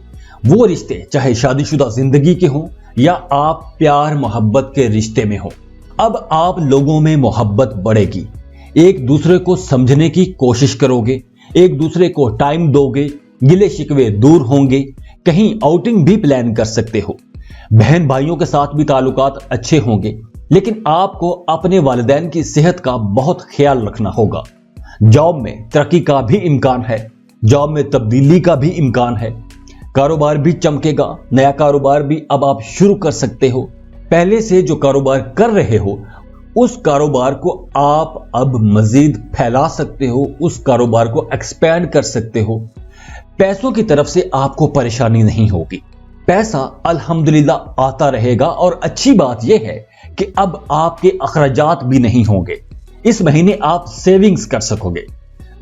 वो रिश्ते चाहे शादीशुदा जिंदगी के हों या आप प्यार मोहब्बत के रिश्ते में हो। अब आप लोगों में मोहब्बत बढ़ेगी। एक दूसरे को समझने की कोशिश करोगे, एक दूसरे को टाइम दोगे, गिले शिकवे दूर होंगे, कहीं आउटिंग भी प्लान कर सकते हो। बहन भाइयों के साथ भी ताल्लुकात अच्छे होंगे, लेकिन आपको अपने वालिदैन की सेहत का बहुत ख्याल रखना होगा। जॉब में तरक्की का भी इम्कान है, जॉब में तब्दीली का भी इम्कान है। कारोबार भी चमकेगा, नया कारोबार भी अब आप शुरू कर सकते हो। पहले से जो कारोबार कर रहे हो उस कारोबार को आप अब मजीद फैला सकते हो, उस कारोबार को एक्सपैंड कर सकते हो। पैसों की तरफ से आपको परेशानी नहीं होगी, पैसा अल्हम्दुलिल्लाह आता रहेगा। और अच्छी बात यह है कि अब आपके अखराजात भी नहीं होंगे। इस महीने आप सेविंग्स कर सकोगे।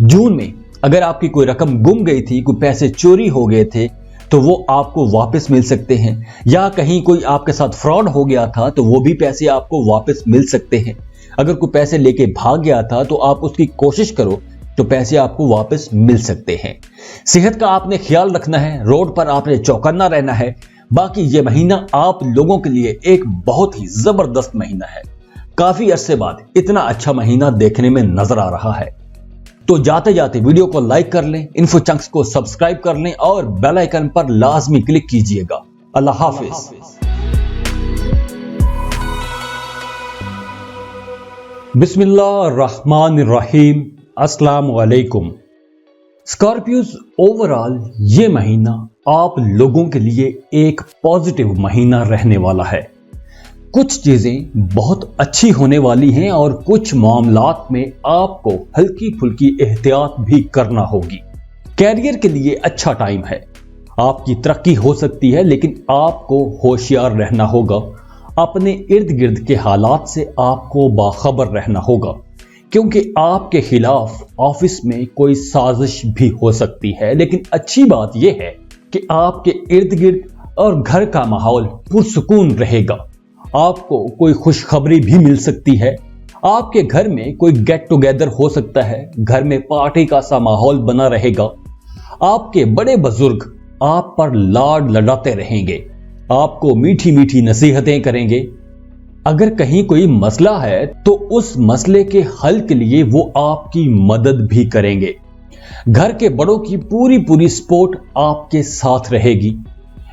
जून में अगर आपकी कोई रकम गुम गई थी, कोई पैसे चोरी हो गए थे, तो वो आपको वापस मिल सकते हैं, या कहीं कोई आपके साथ फ्रॉड हो गया था तो वो भी पैसे आपको वापस मिल सकते हैं। अगर कोई पैसे लेके भाग गया था तो आप उसकी कोशिश करो तो पैसे आपको वापस मिल सकते हैं। सेहत का आपने ख्याल रखना है, रोड पर आपने चौकन्ना रहना है। बाकी ये महीना आप लोगों के लिए एक बहुत ही जबरदस्त महीना है। काफी अरसे बाद इतना अच्छा महीना देखने में नजर आ रहा है। तो जाते जाते वीडियो को लाइक कर लें, इन्फो चंक्स को सब्सक्राइब कर लें और बेल आइकन पर लाजमी क्लिक कीजिएगा। अल्लाह हाफिज। बिस्मिल्लाहिर्रहमानिर्रहीम। अस्सलाम वालेकुम। स्कॉर्पियोज, ओवरऑल ये महीना आप लोगों के लिए एक पॉजिटिव महीना रहने वाला है। कुछ चीजें बहुत अच्छी होने वाली हैं और कुछ मामलात में आपको हल्की फुल्की एहतियात भी करना होगी। कैरियर के लिए अच्छा टाइम है, आपकी तरक्की हो सकती है, लेकिन आपको होशियार रहना होगा। अपने इर्द गिर्द के हालात से आपको बाखबर रहना होगा, क्योंकि आपके खिलाफ ऑफिस में कोई साजिश भी हो सकती है। लेकिन अच्छी बात यह है कि आपके इर्द गिर्द और घर का माहौल पुरसुकून रहेगा। आपको कोई खुशखबरी भी मिल सकती है। आपके घर में कोई गेट टुगेदर हो सकता है, घर में पार्टी का सा माहौल बना रहेगा। आपके बड़े बुजुर्ग आप पर लाड लड़ाते रहेंगे, आपको मीठी मीठी नसीहतें करेंगे। अगर कहीं कोई मसला है तो उस मसले के हल के लिए वो आपकी मदद भी करेंगे। घर के बड़ों की पूरी पूरी सपोर्ट आपके साथ रहेगी।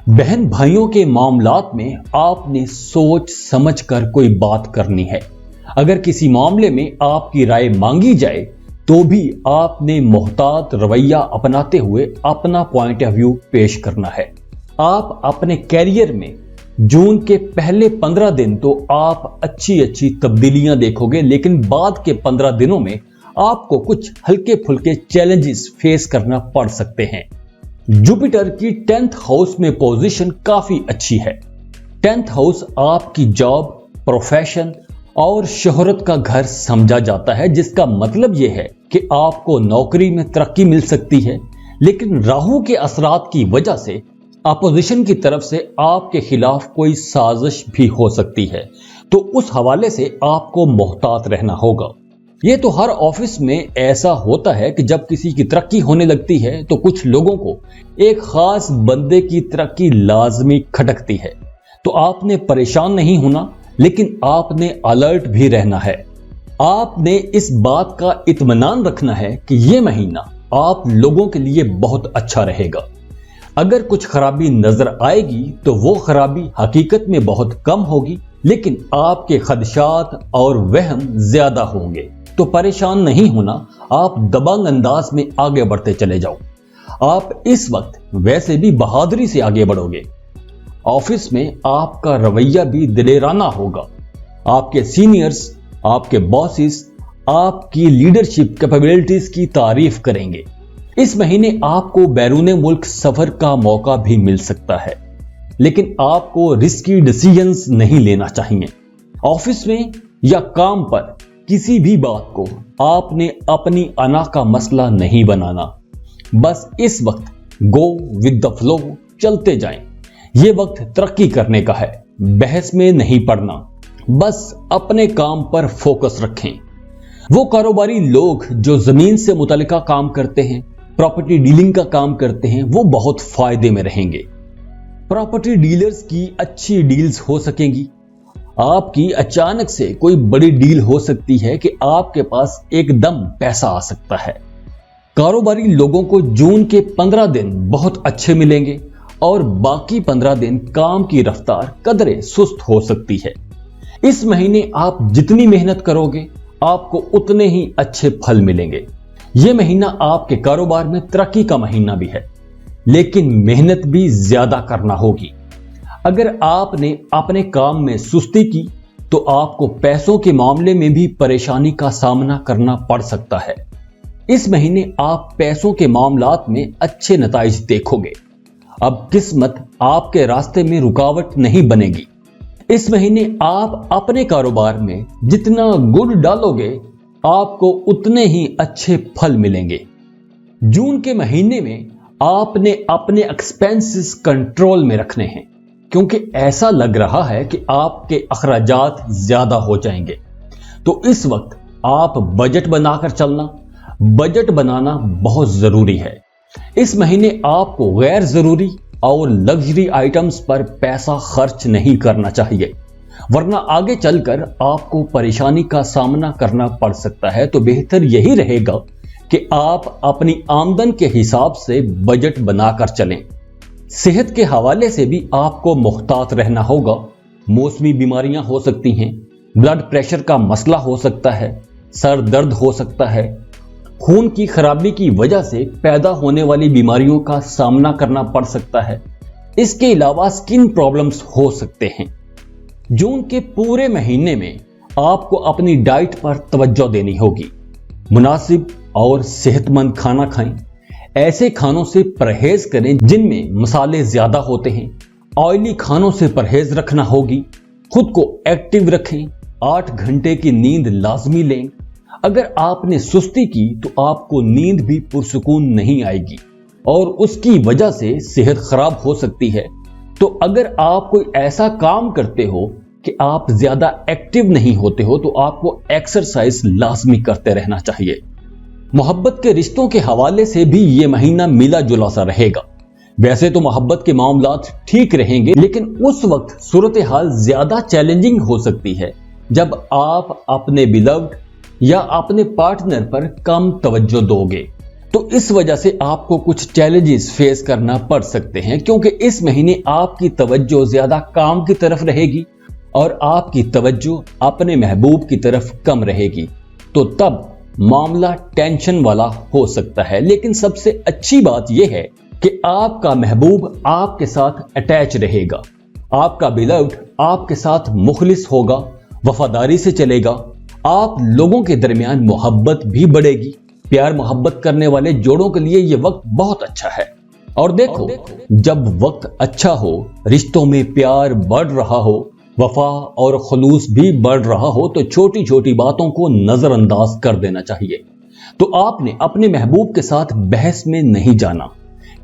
बहन भाइयों के मामलात में आपने सोच समझकर कोई बात करनी है। अगर किसी मामले में आपकी राय मांगी जाए तो भी आपने मोहतात रवैया अपनाते हुए अपना पॉइंट ऑफ व्यू पेश करना है। आप अपने कैरियर में जून के पहले 15 दिन तो आप अच्छी अच्छी तब्दीलियां देखोगे, लेकिन बाद के 15 दिनों में आपको कुछ हल्के फुल्के चैलेंजेस फेस करना पड़ सकते हैं। जुपिटर की 10th हाउस में पोजीशन काफी अच्छी है। 10th हाउस आपकी जॉब, प्रोफेशन और शोहरत का घर समझा जाता है, जिसका मतलब यह है कि आपको नौकरी में तरक्की मिल सकती है। लेकिन राहु के असरात की वजह से अपोजिशन की तरफ से आपके खिलाफ कोई साजिश भी हो सकती है, तो उस हवाले से आपको मोहतात रहना होगा। ये तो हर ऑफिस में ऐसा होता है कि जब किसी की तरक्की होने लगती है तो कुछ लोगों को एक खास बंदे की तरक्की लाजमी खटकती है। तो आपने परेशान नहीं होना, लेकिन आपने अलर्ट भी रहना है। आपने इस बात का इत्मीनान रखना है कि यह महीना आप लोगों के लिए बहुत अच्छा रहेगा। अगर कुछ खराबी नजर आएगी तो वो खराबी हकीकत में बहुत कम होगी, लेकिन आपके खदशात और वहम ज्यादा होंगे। तो परेशान नहीं होना, आप दबंग अंदाज में आगे बढ़ते चले जाओ। आप इस वक्त वैसे भी बहादुरी से आगे बढ़ोगे। ऑफिस में आपका रवैया भी दिलेराना होगा। आपके सीनियर्स, आपके बॉसेस आपकी लीडरशिप कैपेबिलिटीज की तारीफ करेंगे। इस महीने आपको बैरूने मुल्क सफर का मौका भी मिल सकता है, लेकिन आपको रिस्की डिसीजंस नहीं लेना चाहिए। ऑफिस में या काम पर किसी भी बात को आपने अपनी अना का मसला नहीं बनाना। बस इस वक्त गो विद द फ्लो, चलते जाएं। ये वक्त तरक्की करने का है, बहस में नहीं पड़ना। बस अपने काम पर फोकस रखें। वो कारोबारी लोग जो जमीन से मुतल्लिका काम करते हैं, प्रॉपर्टी डीलिंग का काम करते हैं, वो बहुत फायदे में रहेंगे। प्रॉपर्टी डीलर्स की अच्छी डील्स हो सकेंगी। आपकी अचानक से कोई बड़ी डील हो सकती है कि आपके पास एकदम पैसा आ सकता है। कारोबारी लोगों को जून के 15 दिन बहुत अच्छे मिलेंगे और बाकी 15 दिन काम की रफ्तार कदरे सुस्त हो सकती है। इस महीने आप जितनी मेहनत करोगे आपको उतने ही अच्छे फल मिलेंगे। यह महीना आपके कारोबार में तरक्की का महीना भी है, लेकिन मेहनत भी ज्यादा करना होगी। अगर आपने अपने काम में सुस्ती की तो आपको पैसों के मामले में भी परेशानी का सामना करना पड़ सकता है। इस महीने आप पैसों के मामलात में अच्छे नताइज देखोगे। अब किस्मत आपके रास्ते में रुकावट नहीं बनेगी। इस महीने आप अपने कारोबार में जितना गुड़ डालोगे, आपको उतने ही अच्छे फल मिलेंगे। जून के महीने में आपने अपने एक्सपेंसेस कंट्रोल में रखने हैं, क्योंकि ऐसा लग रहा है कि आपके अखराजात ज्यादा हो जाएंगे। तो इस वक्त आप बजट बनाकर चलना, बजट बनाना बहुत जरूरी है। इस महीने आपको गैर जरूरी और लग्जरी आइटम्स पर पैसा खर्च नहीं करना चाहिए, वरना आगे चलकर आपको परेशानी का सामना करना पड़ सकता है। तो बेहतर यही रहेगा कि आप अपनी आमदन के हिसाब से बजट बनाकर चलें। सेहत के हवाले से भी आपको मुहतात रहना होगा। मौसमी बीमारियां हो सकती हैं, ब्लड प्रेशर का मसला हो सकता है, सर दर्द हो सकता है, खून की खराबी की वजह से पैदा होने वाली बीमारियों का सामना करना पड़ सकता है। इसके अलावा स्किन प्रॉब्लम्स हो सकते हैं। जून के पूरे महीने में आपको अपनी डाइट पर तवज्जो देनी होगी। मुनासिब और सेहतमंद खाना खाएं। ऐसे खानों से परहेज करें जिनमें मसाले ज्यादा होते हैं। ऑयली खानों से परहेज रखना होगी। खुद को एक्टिव रखें। 8 घंटे की नींद लाजमी लें। अगर आपने सुस्ती की तो आपको नींद भी पुरसुकून नहीं आएगी और उसकी वजह से सेहत खराब हो सकती है। तो अगर आप कोई ऐसा काम करते हो कि आप ज्यादा एक्टिव नहीं होते हो, तो आपको एक्सरसाइज लाजमी करते रहना चाहिए। मोहब्बत के रिश्तों के हवाले से भी ये महीना मिला जुला सा रहेगा। वैसे तो मोहब्बत के मामलात ठीक रहेंगे, लेकिन उस वक्त सूरत हाल ज्यादा चैलेंजिंग हो सकती है जब आप अपने बिलव्ड या अपने पार्टनर पर कम तवज्जो दोगे। तो इस वजह से आपको कुछ चैलेंजेस फेस करना पड़ सकते हैं, क्योंकि इस महीने आपकी तवज्जो ज्यादा काम की तरफ रहेगी और आपकी तवज्जो अपने महबूब की तरफ कम रहेगी। तो तब मामला टेंशन वाला हो सकता है। लेकिन सबसे अच्छी बात यह है कि आपका महबूब आपके साथ अटैच रहेगा। आपका बिलव्ड आपके साथ मुखलिस होगा, वफादारी से चलेगा। आप लोगों के दरमियान मोहब्बत भी बढ़ेगी। प्यार मोहब्बत करने वाले जोड़ों के लिए यह वक्त बहुत अच्छा है। और देखो, जब वक्त अच्छा हो, रिश्तों में प्यार बढ़ रहा हो, वफा और खुलूस भी बढ़ रहा हो, तो छोटी छोटी बातों को नजरअंदाज कर देना चाहिए। तो आपने अपने महबूब के साथ बहस में नहीं जाना,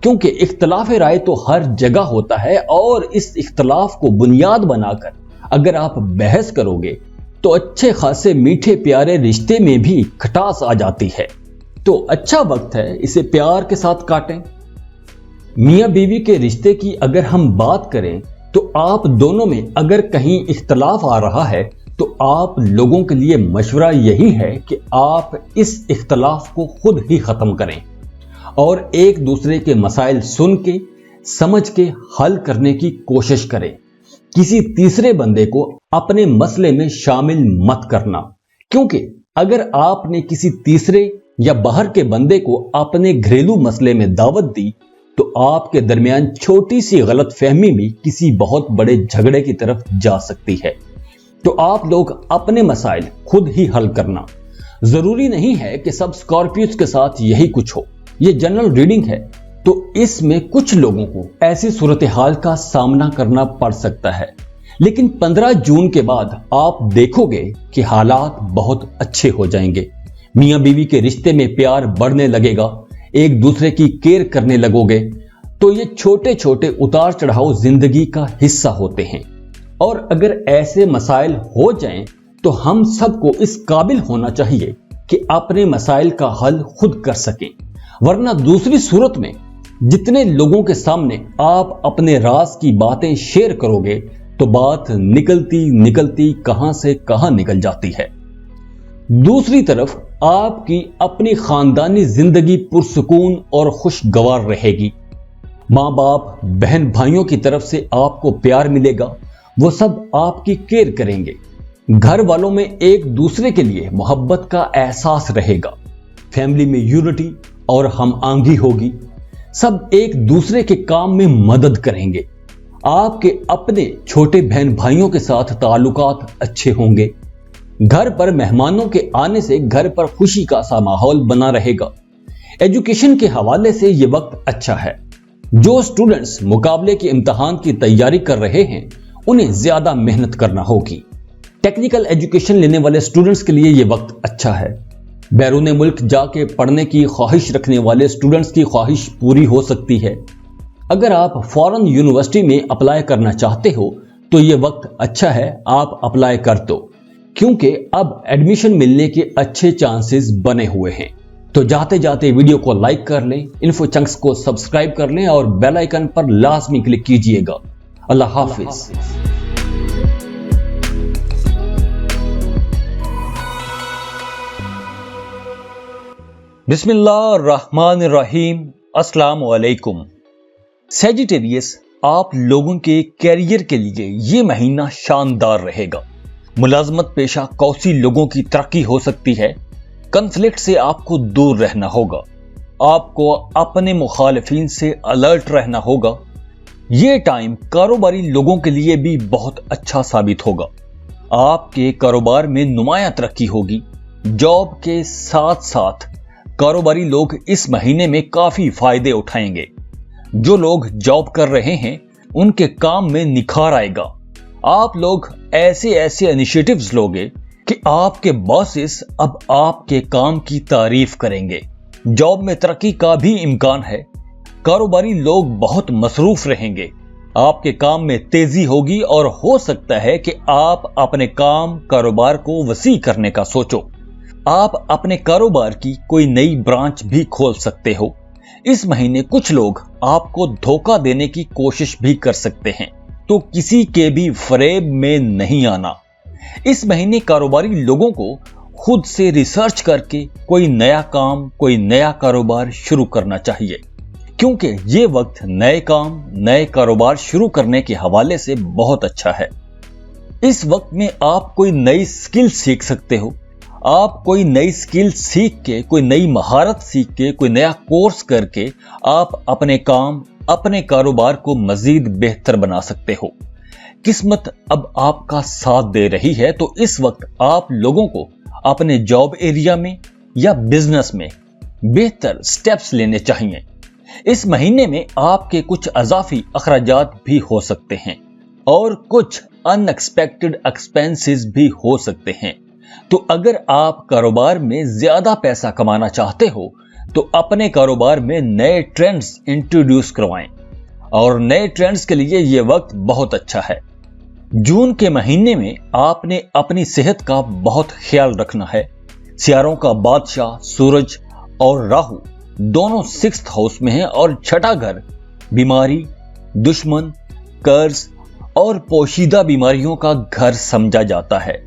क्योंकि इख्तलाफ राय तो हर जगह होता है और इस इख्तलाफ को बुनियाद बनाकर अगर आप बहस करोगे तो अच्छे खासे मीठे प्यारे रिश्ते में भी खटास आ जाती है। तो अच्छा वक्त है, इसे प्यार के साथ काटें। मियां बीवी के रिश्ते की अगर हम बात करें तो आप दोनों में अगर कहीं इख्तलाफ आ रहा है तो आप लोगों के लिए मशवरा यही है कि आप इस इख्तलाफ को खुद ही खत्म करें और एक दूसरे के मसाइल सुन के समझ के हल करने की कोशिश करें। किसी तीसरे बंदे को अपने मसले में शामिल मत करना, क्योंकि अगर आपने किसी तीसरे या बाहर के बंदे को अपने घरेलू मसले में दावत दी तो आपके दरमियान छोटी सी गलत फहमी भी किसी बहुत बड़े झगड़े की तरफ जा सकती है। तो आप लोग अपने मसाइल खुद ही हल करना। जरूरी नहीं है कि सब स्कॉर्पियोस के साथ यही कुछ हो। ये जनरल रीडिंग है, तो इसमें कुछ लोगों को ऐसी सूरत हाल का सामना करना पड़ सकता है। लेकिन 15 जून के बाद आप देखोगे कि हालात बहुत अच्छे हो जाएंगे। मियां बीवी के रिश्ते में प्यार बढ़ने लगेगा, एक दूसरे की केयर करने लगोगे। तो ये छोटे छोटे उतार चढ़ाव जिंदगी का हिस्सा होते हैं और अगर ऐसे मसाइल हो जाएं तो हम सबको इस काबिल होना चाहिए कि अपने मसाइल का हल खुद कर सकें। वरना दूसरी सूरत में जितने लोगों के सामने आप अपने राज की बातें शेयर करोगे तो बात निकलती निकलती कहां से कहां निकल जाती है। दूसरी तरफ आपकी अपनी खानदानी जिंदगी पुरसुकून और खुशगवार रहेगी। माँ बाप बहन भाइयों की तरफ से आपको प्यार मिलेगा, वो सब आपकी केयर करेंगे। घर वालों में एक दूसरे के लिए मोहब्बत का एहसास रहेगा। फैमिली में यूनिटी और हम आंगी होगी। सब एक दूसरे के काम में मदद करेंगे। آپ کے اپنے چھوٹے بہن بھائیوں کے ساتھ تعلقات اچھے ہوں گے۔ گھر پر مہمانوں کے آنے سے گھر پر خوشی کا سا ماحول بنا رہے گا۔ ایجوکیشن کے حوالے سے یہ وقت اچھا ہے۔ جو سٹوڈنٹس مقابلے کے امتحان کی تیاری کر رہے ہیں انہیں زیادہ محنت کرنا ہوگی۔ ٹیکنیکل ایجوکیشن لینے والے سٹوڈنٹس کے لیے یہ وقت اچھا ہے۔ بیرون ملک جا کے پڑھنے کی خواہش رکھنے والے سٹوڈنٹس کی خواہش پوری ہو سکتی ہے۔ اگر آپ فارن یونیورسٹی میں اپلائی کرنا چاہتے ہو تو یہ وقت اچھا ہے، آپ اپلائی کر دو، کیونکہ اب ایڈمیشن ملنے کے اچھے چانسز بنے ہوئے ہیں۔ تو جاتے جاتے ویڈیو کو لائک کر لیں، انفو چنکس کو سبسکرائب کر لیں اور بیل آئیکن پر لازمی کلک کیجئے گا۔ اللہ حافظ۔ بسم اللہ الرحمن الرحیم۔ السلام علیکم۔ سیجیٹیریس، آپ لوگوں کے کیریئر کے لیے یہ مہینہ شاندار رہے گا۔ ملازمت پیشہ کوسی لوگوں کی ترقی ہو سکتی ہے۔ کنفلکٹ سے آپ کو دور رہنا ہوگا۔ آپ کو اپنے مخالفین سے الرٹ رہنا ہوگا۔ یہ ٹائم کاروباری لوگوں کے لیے بھی بہت اچھا ثابت ہوگا۔ آپ کے کاروبار میں نمایاں ترقی ہوگی۔ جاب کے ساتھ ساتھ کاروباری لوگ اس مہینے میں کافی فائدے اٹھائیں گے۔ جو لوگ جاب کر رہے ہیں ان کے کام میں نکھار آئے گا۔ آپ لوگ ایسے انیشیٹیوز لوگے کہ آپ کے باسز اب آپ کے کام کی تعریف کریں گے۔ جاب میں ترقی کا بھی امکان ہے۔ کاروباری لوگ بہت مصروف رہیں گے۔ آپ کے کام میں تیزی ہوگی اور ہو سکتا ہے کہ آپ اپنے کاروبار کو وسیع کرنے کا سوچو۔ آپ اپنے کاروبار کی کوئی نئی برانچ بھی کھول سکتے ہو۔ اس مہینے کچھ لوگ آپ کو دھوکہ دینے کی کوشش بھی کر سکتے ہیں، تو کسی کے بھی فریب میں نہیں آنا۔ اس مہینے کاروباری لوگوں کو خود سے ریسرچ کر کے کوئی نیا کام، کوئی نیا کاروبار شروع کرنا چاہیے، کیونکہ یہ وقت نئے کام، نئے کاروبار شروع کرنے کے حوالے سے بہت اچھا ہے۔ اس وقت میں آپ کوئی نئی سکل سیکھ سکتے ہو۔ آپ کوئی نئی سکل سیکھ کے، کوئی نئی مہارت سیکھ کے، کوئی نیا کورس کر کے آپ اپنے کام، اپنے کاروبار کو مزید بہتر بنا سکتے ہو۔ قسمت اب آپ کا ساتھ دے رہی ہے تو اس وقت آپ لوگوں کو اپنے جاب ایریا میں یا بزنس میں بہتر سٹیپس لینے چاہیے۔ اس مہینے میں آپ کے کچھ اضافی اخراجات بھی ہو سکتے ہیں اور کچھ ان ایکسپیکٹڈ ایکسپینسز بھی ہو سکتے ہیں۔ تو اگر آپ کاروبار میں زیادہ پیسہ کمانا چاہتے ہو تو اپنے کاروبار میں نئے ٹرینڈز انٹروڈیوس کروائیں، اور نئے ٹرینڈز کے لیے یہ وقت بہت اچھا ہے۔ جون کے مہینے میں آپ نے اپنی صحت کا بہت خیال رکھنا ہے۔ سیاروں کا بادشاہ سورج اور راہو دونوں 6th ہاؤس میں ہیں اور 6واں گھر بیماری، دشمن، قرض اور پوشیدہ بیماریوں کا گھر سمجھا جاتا ہے۔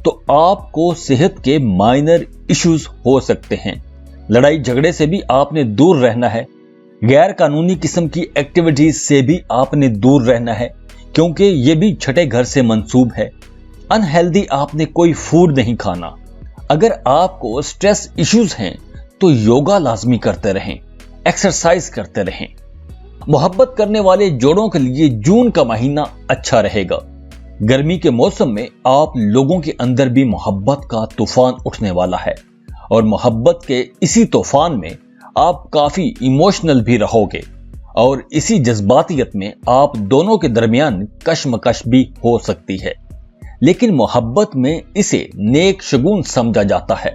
تو آپ کو صحت کے مائنر ایشوز ہو سکتے ہیں۔ لڑائی جھگڑے سے بھی آپ نے دور رہنا ہے۔ غیر قانونی قسم کی ایکٹیویٹیز سے بھی آپ نے دور رہنا ہے، کیونکہ یہ بھی 6 گھر سے منسوب ہے۔ انہیلدی آپ نے کوئی فوڈ نہیں کھانا۔ اگر آپ کو سٹریس ایشوز ہیں تو یوگا لازمی کرتے رہیں، ایکسرسائز کرتے رہیں۔ محبت کرنے والے جوڑوں کے لیے جون کا مہینہ اچھا رہے گا۔ گرمی کے موسم میں آپ لوگوں کے اندر بھی محبت کا طوفان اٹھنے والا ہے، اور محبت کے اسی طوفان میں آپ کافی ایموشنل بھی رہو گے، اور اسی جذباتیت میں آپ دونوں کے درمیان کشمکش بھی ہو سکتی ہے، لیکن محبت میں اسے نیک شگون سمجھا جاتا ہے۔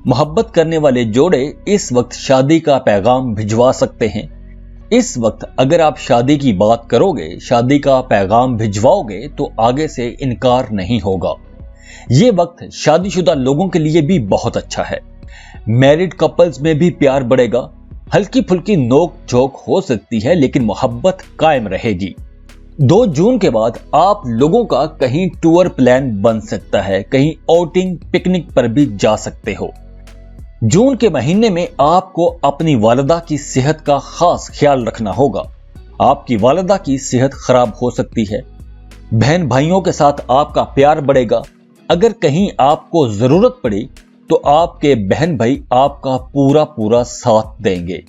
محبت کرنے والے جوڑے اس وقت شادی کا پیغام بھجوا سکتے ہیں۔ اس وقت اگر آپ شادی کی بات کرو گے، شادی کا پیغام بھجواؤ گے تو آگے سے انکار نہیں ہوگا۔ یہ وقت شادی شدہ لوگوں کے لیے بھی بہت اچھا ہے۔ میرڈ کپلز میں بھی پیار بڑھے گا۔ ہلکی پھلکی نوک جھوک ہو سکتی ہے لیکن محبت قائم رہے گی۔ 2 جون کے بعد آپ لوگوں کا کہیں ٹور پلان بن سکتا ہے، کہیں آؤٹنگ، پکنک پر بھی جا سکتے ہو۔ جون کے مہینے میں آپ کو اپنی والدہ کی صحت کا خاص خیال رکھنا ہوگا۔ آپ کی والدہ کی صحت خراب ہو سکتی ہے۔ بہن بھائیوں کے ساتھ آپ کا پیار بڑھے گا۔ اگر کہیں آپ کو ضرورت پڑی تو آپ کے بہن بھائی آپ کا پورا ساتھ دیں گے۔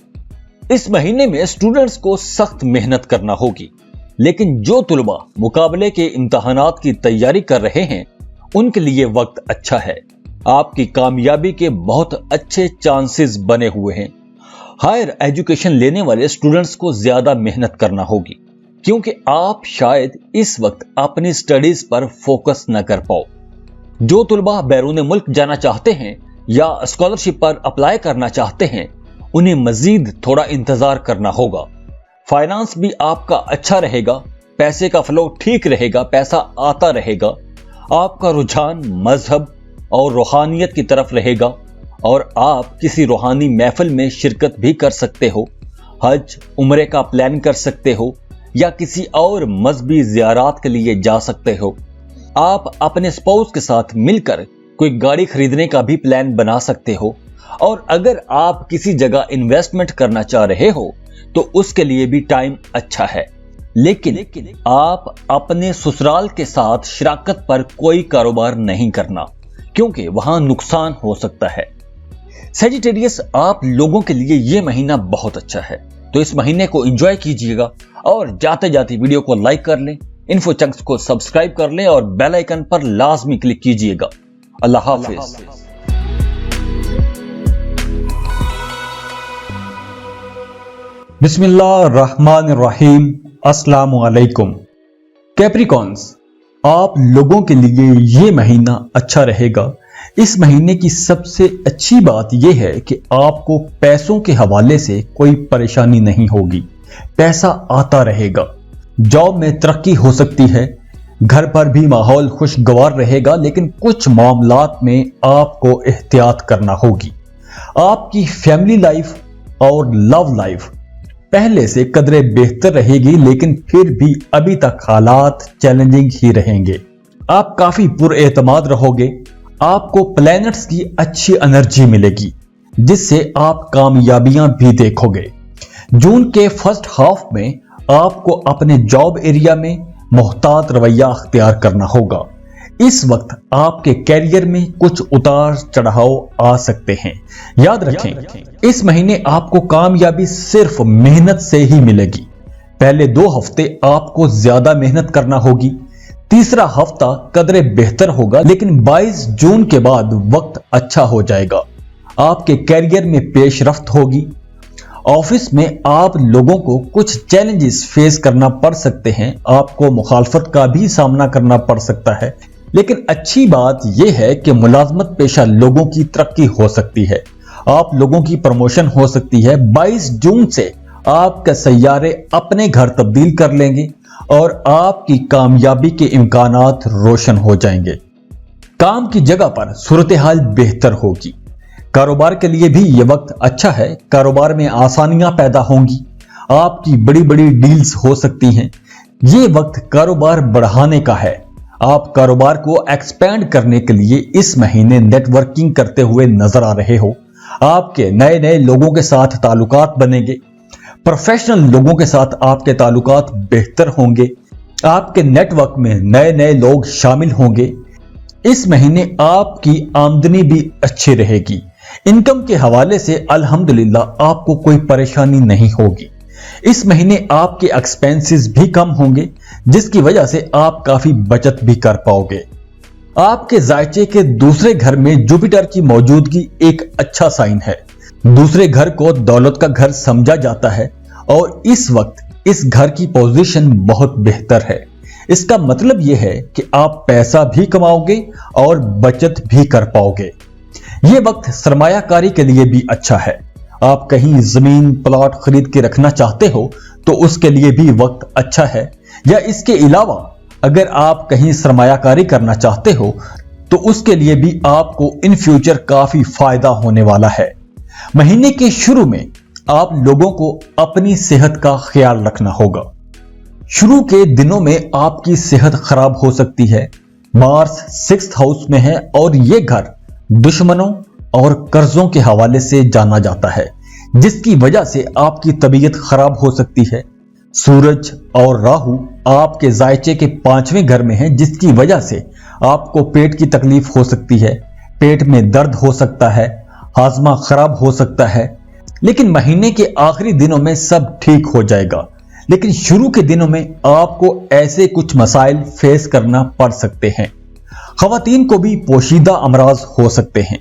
اس مہینے میں اسٹوڈنٹس کو سخت محنت کرنا ہوگی۔ लेकिन जो तुलबा मुकाबले के इम्तहानात की तैयारी कर रहे हैं उनके लिए वक्त अच्छा है। आपकी कामयाबी के बहुत अच्छे चांसेस बने हुए हैं। हायर एजुकेशन लेने वाले स्टूडेंट्स को ज्यादा मेहनत करना होगी क्योंकि आप शायद इस वक्त अपनी स्टडीज पर फोकस न कर पाओ। जो तुलबा बैरून मुल्क जाना चाहते हैं या स्कॉलरशिप पर अप्लाई करना चाहते हैं उन्हें मजीद थोड़ा इंतजार करना होगा। फाइनेंस भी आपका अच्छा रहेगा, पैसे का फ्लो ठीक रहेगा, पैसा आता रहेगा। आपका रुझान मजहब और रूहानियत की तरफ रहेगा और आप किसी रूहानी महफिल में शिरकत भी कर सकते हो, हज उम्रे का प्लान कर सकते हो या किसी और मजहबी ज़ियारत के लिए जा सकते हो। आप अपने स्पाउस के साथ मिलकर कोई गाड़ी खरीदने का भी प्लान बना सकते हो और अगर आप किसी जगह इन्वेस्टमेंट करना चाह रहे हो तो उसके लिए भी टाइम अच्छा है। लेकिन आप अपने ससुराल के साथ शराकत पर कोई कारोबार नहीं करना क्योंकि वहां नुकसान हो सकता है। सजिटेरियस, आप लोगों के लिए यह महीना बहुत अच्छा है, तो इस महीने को एंजॉय कीजिएगा और जाते जाते वीडियो को लाइक कर लें, इन्फो चंक्स को सब्सक्राइब कर लें और बेल आइकन पर लाजमी क्लिक कीजिएगा। अल्लाह हाफिज। बिस्मिल्लाहिर्रहमानिर्रहीम। अस्सलामु अलैकुम। कैप्रिकॉन्स, आप लोगों के लिए ये महीना अच्छा रहेगा। इस महीने की सबसे अच्छी बात यह है कि आपको पैसों के हवाले से कोई परेशानी नहीं होगी, पैसा आता रहेगा। जॉब में तरक्की हो सकती है, घर पर भी माहौल खुशगवार रहेगा, लेकिन कुछ मामलात में आपको एहतियात करना होगी। आपकी फैमिली लाइफ और लव लाइफ पहले से कदरे बेहतर रहेगी, लेकिन फिर भी अभी तक हालात चैलेंजिंग ही रहेंगे। आप काफी पुरएतमाद रहोगे, आपको प्लैनेट्स की अच्छी एनर्जी मिलेगी जिससे आप कामयाबियां भी देखोगे। जून के फर्स्ट हाफ में आपको अपने जॉब एरिया में मोहतात रवैया अख्तियार करना होगा। इस वक्त आपके कैरियर में कुछ उतार चढ़ाव आ सकते हैं। याद रखें, इस महीने आपको कामयाबी सिर्फ मेहनत से ही मिलेगी। पहले 2 हफ्ते आपको ज्यादा मेहनत करना होगी, तीसरा हफ्ता कदरे बेहतर होगा, लेकिन 22 जून के बाद वक्त अच्छा हो जाएगा। आपके कैरियर में पेशरफ्त होगी। ऑफिस में आप लोगों को कुछ चैलेंजेस फेस करना पड़ सकते हैं, आपको मुखालफत का भी सामना करना पड़ सकता है, लेकिन अच्छी बात यह है कि मुलाजमत पेशा लोगों की तरक्की हो सकती है, आप लोगों की प्रमोशन हो सकती है। 22 जून से आपके सैयारे अपने घर तब्दील कर लेंगे और आपकी कामयाबी के इम्कानात रोशन हो जाएंगे। काम की जगह पर सूरत हाल बेहतर होगी। कारोबार के लिए भी ये वक्त अच्छा है, कारोबार में आसानियां पैदा होंगी, आपकी बड़ी बड़ी डील्स हो सकती हैं। ये वक्त कारोबार बढ़ाने का है। आप कारोबार को एक्सपेंड करने के लिए इस महीने नेटवर्किंग करते हुए नजर आ रहे हो। आपके नए नए लोगों के साथ ताल्लुकात बनेंगे, प्रोफेशनल लोगों के साथ आपके ताल्लुकात बेहतर होंगे, आपके नेटवर्क में नए नए लोग शामिल होंगे। इस महीने आपकी आमदनी भी अच्छी रहेगी। इनकम के हवाले से अल्हम्दुलिल्लाह आपको कोई परेशानी नहीं होगी। इस महीने आपके एक्सपेंसेस भी कम होंगे, जिसकी वजह से आप काफी बचत भी कर पाओगे। आपके जायचे के दूसरे घर में जुपिटर की मौजूदगी एक अच्छा साइन है। दूसरे घर को दौलत का घर समझा जाता है और इस वक्त इस घर की पोजीशन बहुत बेहतर है। इसका मतलब यह है कि आप पैसा भी कमाओगे और बचत भी कर पाओगे। यह वक्त सरमायाकारी के लिए भी अच्छा है। आप कहीं जमीन प्लॉट खरीद के रखना चाहते हो तो उसके लिए भी वक्त अच्छा है, या इसके अलावा अगर आप कहीं सरमायाकारी करना चाहते हो तो उसके लिए भी आपको इन फ्यूचर काफी फायदा होने वाला है। महीने के शुरू में आप लोगों को अपनी सेहत का ख्याल रखना होगा। शुरू के दिनों में आपकी सेहत खराब हो सकती है। मार्स 6th हाउस में है और यह घर दुश्मनों और कर्जों के हवाले से जाना जाता है, जिसकी वजह से आपकी तबीयत खराब हो सकती है। सूरज और राहु आपके जायचे के 5वें घर में है, जिसकी वजह से आपको पेट की तकलीफ हो सकती है, पेट में दर्द हो सकता है, हाजमा खराब हो सकता है। लेकिन महीने के आखिरी दिनों में सब ठीक हो जाएगा। लेकिन शुरू के दिनों में आपको ऐसे कुछ मसाइल फेस करना पड़ सकते हैं। खवातीन को भी पोशीदा अमराज हो सकते हैं।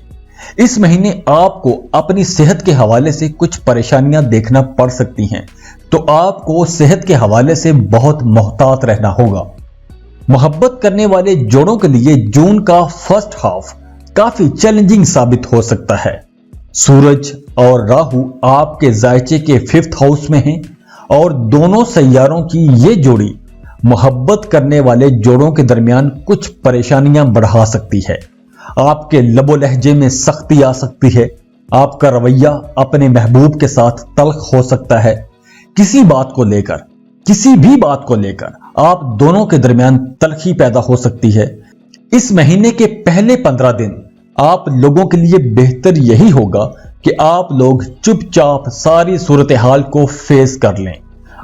इस महीने आपको अपनी सेहत के हवाले से कुछ परेशानियां देखना पड़ सकती हैं, तो आपको सेहत के हवाले से बहुत मोहतात रहना होगा। मोहब्बत करने वाले जोड़ों के लिए जून का फर्स्ट हाफ काफी चैलेंजिंग साबित हो सकता है। सूरज और राहु आपके जायचे के 5th हाउस में हैं और दोनों सैयारों की ये जोड़ी मोहब्बत करने वाले जोड़ों के दरमियान कुछ परेशानियां बढ़ा सकती है। आपके लबो लहजे में सख्ती आ सकती है। आपका रवैया अपने महबूब के साथ तल्ख हो सकता है। किसी भी बात को लेकर आप दोनों के दरमियान तलखी पैदा हो सकती है। इस महीने के पहले 15 दिन आप लोगों के लिए बेहतर यही होगा कि आप लोग चुपचाप सारी सूरत हाल को फेस कर लें।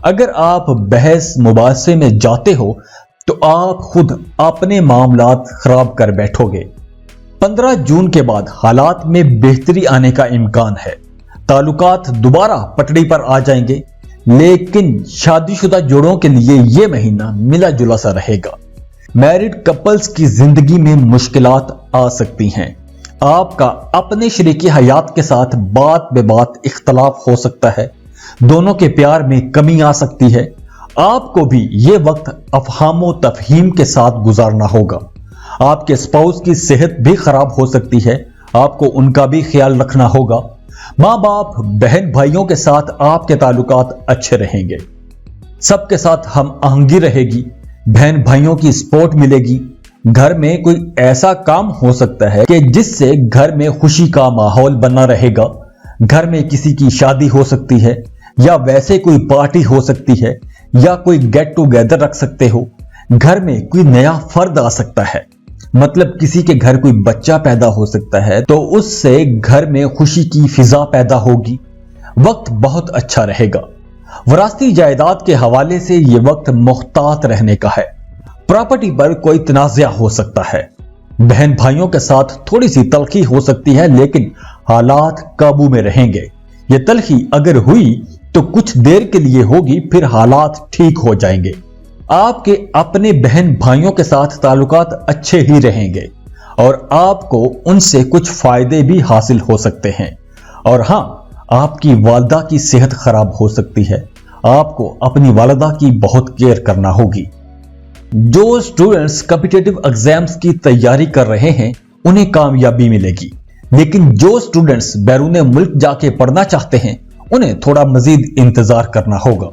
अगर आप बहस मुबासे में जाते हो तो आप खुद अपने मामलात खराब कर बैठोगे। 15 जून के बाद हालात में बेहतरी आने का इम्कान है। ताल्लुकात दोबारा पटड़ी पर आ जाएंगे, लेकिन शादीशुदा जोड़ों के लिए यह महीना मिला जुला सा रहेगा। मैरिड कपल्स की जिंदगी में मुश्किलात आ सकती हैं। आपका अपने शरीकी हयात के साथ बात बे बात इख्तलाफ हो सकता है। दोनों के प्यार में कमी आ सकती है। आपको भी यह वक्त अफहामो तफहीम के साथ गुजारना होगा। आपके स्पाउस की सेहत भी खराब हो सकती है। आपको उनका भी ख्याल रखना होगा। माँ बाप बहन भाइयों के साथ आपके ताल्लुकात अच्छे रहेंगे। सबके साथ हम आहंगी रहेगी। बहन भाइयों की सपोर्ट मिलेगी। घर में कोई ऐसा काम हो सकता है कि जिससे घर में खुशी का माहौल बना रहेगा। घर में किसी की शादी हो सकती है या वैसे कोई पार्टी हो सकती है या कोई गेट टुगेदर रख सकते हो। घर में कोई नया फर्द आ सकता है, मतलब किसी के घर कोई बच्चा पैदा हो सकता है, तो उससे घर में खुशी की फिजा पैदा होगी। वक्त बहुत अच्छा रहेगा। वरासती जायदाद के हवाले से यह वक्त मुख्तात रहने का है। प्रॉपर्टी पर कोई तनाज़ा हो सकता है। बहन भाइयों के साथ थोड़ी सी तलखी हो सकती है, लेकिन हालात काबू में रहेंगे। ये तलखी अगर हुई तो कुछ देर के लिए होगी, फिर हालात ठीक हो जाएंगे। आपके अपने बहन भाइयों के साथ ताल्लुकात अच्छे ही रहेंगे और आपको उनसे कुछ फायदे भी हासिल हो सकते हैं। और हां, आपकी वालदा की सेहत खराब हो सकती है। आपको अपनी वालदा की बहुत केयर करना होगी। जो स्टूडेंट्स कॉम्पिटिटिव एग्जाम्स की तैयारी कर रहे हैं उन्हें कामयाबी मिलेगी, लेकिन जो स्टूडेंट्स बैरून मुल्क जाके पढ़ना चाहते हैं उन्हें थोड़ा मजीद इंतजार करना होगा।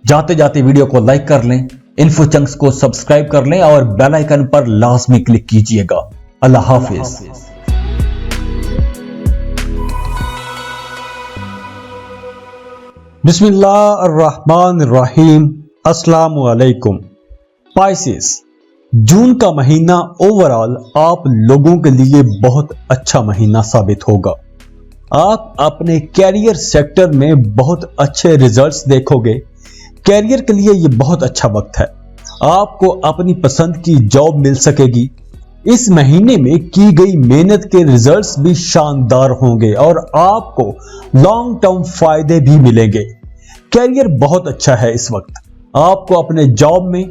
जाते जाते वीडियो को लाइक कर लें, इन्फो चंक्स को सब्सक्राइब कर लें और बेल आइकन पर लाजमी क्लिक कीजिएगा। अल्लाह हाफिज। बिस्मिल्लाहिर्रहमानिर्रहीम। अस्सलाम वालेकुम। स्पाइसेस, जून का महीना ओवरऑल आप लोगों के लिए बहुत अच्छा महीना साबित होगा। आप अपने कैरियर सेक्टर में बहुत अच्छे रिजल्ट्स देखोगे। कैरियर के लिए यह बहुत अच्छा वक्त है। आपको अपनी पसंद की जॉब मिल सकेगी। इस महीने में की गई मेहनत के रिजल्ट्स भी शानदार होंगे और आपको लॉन्ग टर्म फायदे भी मिलेंगे। कैरियर बहुत अच्छा है इस वक्त। आपको अपने जॉब में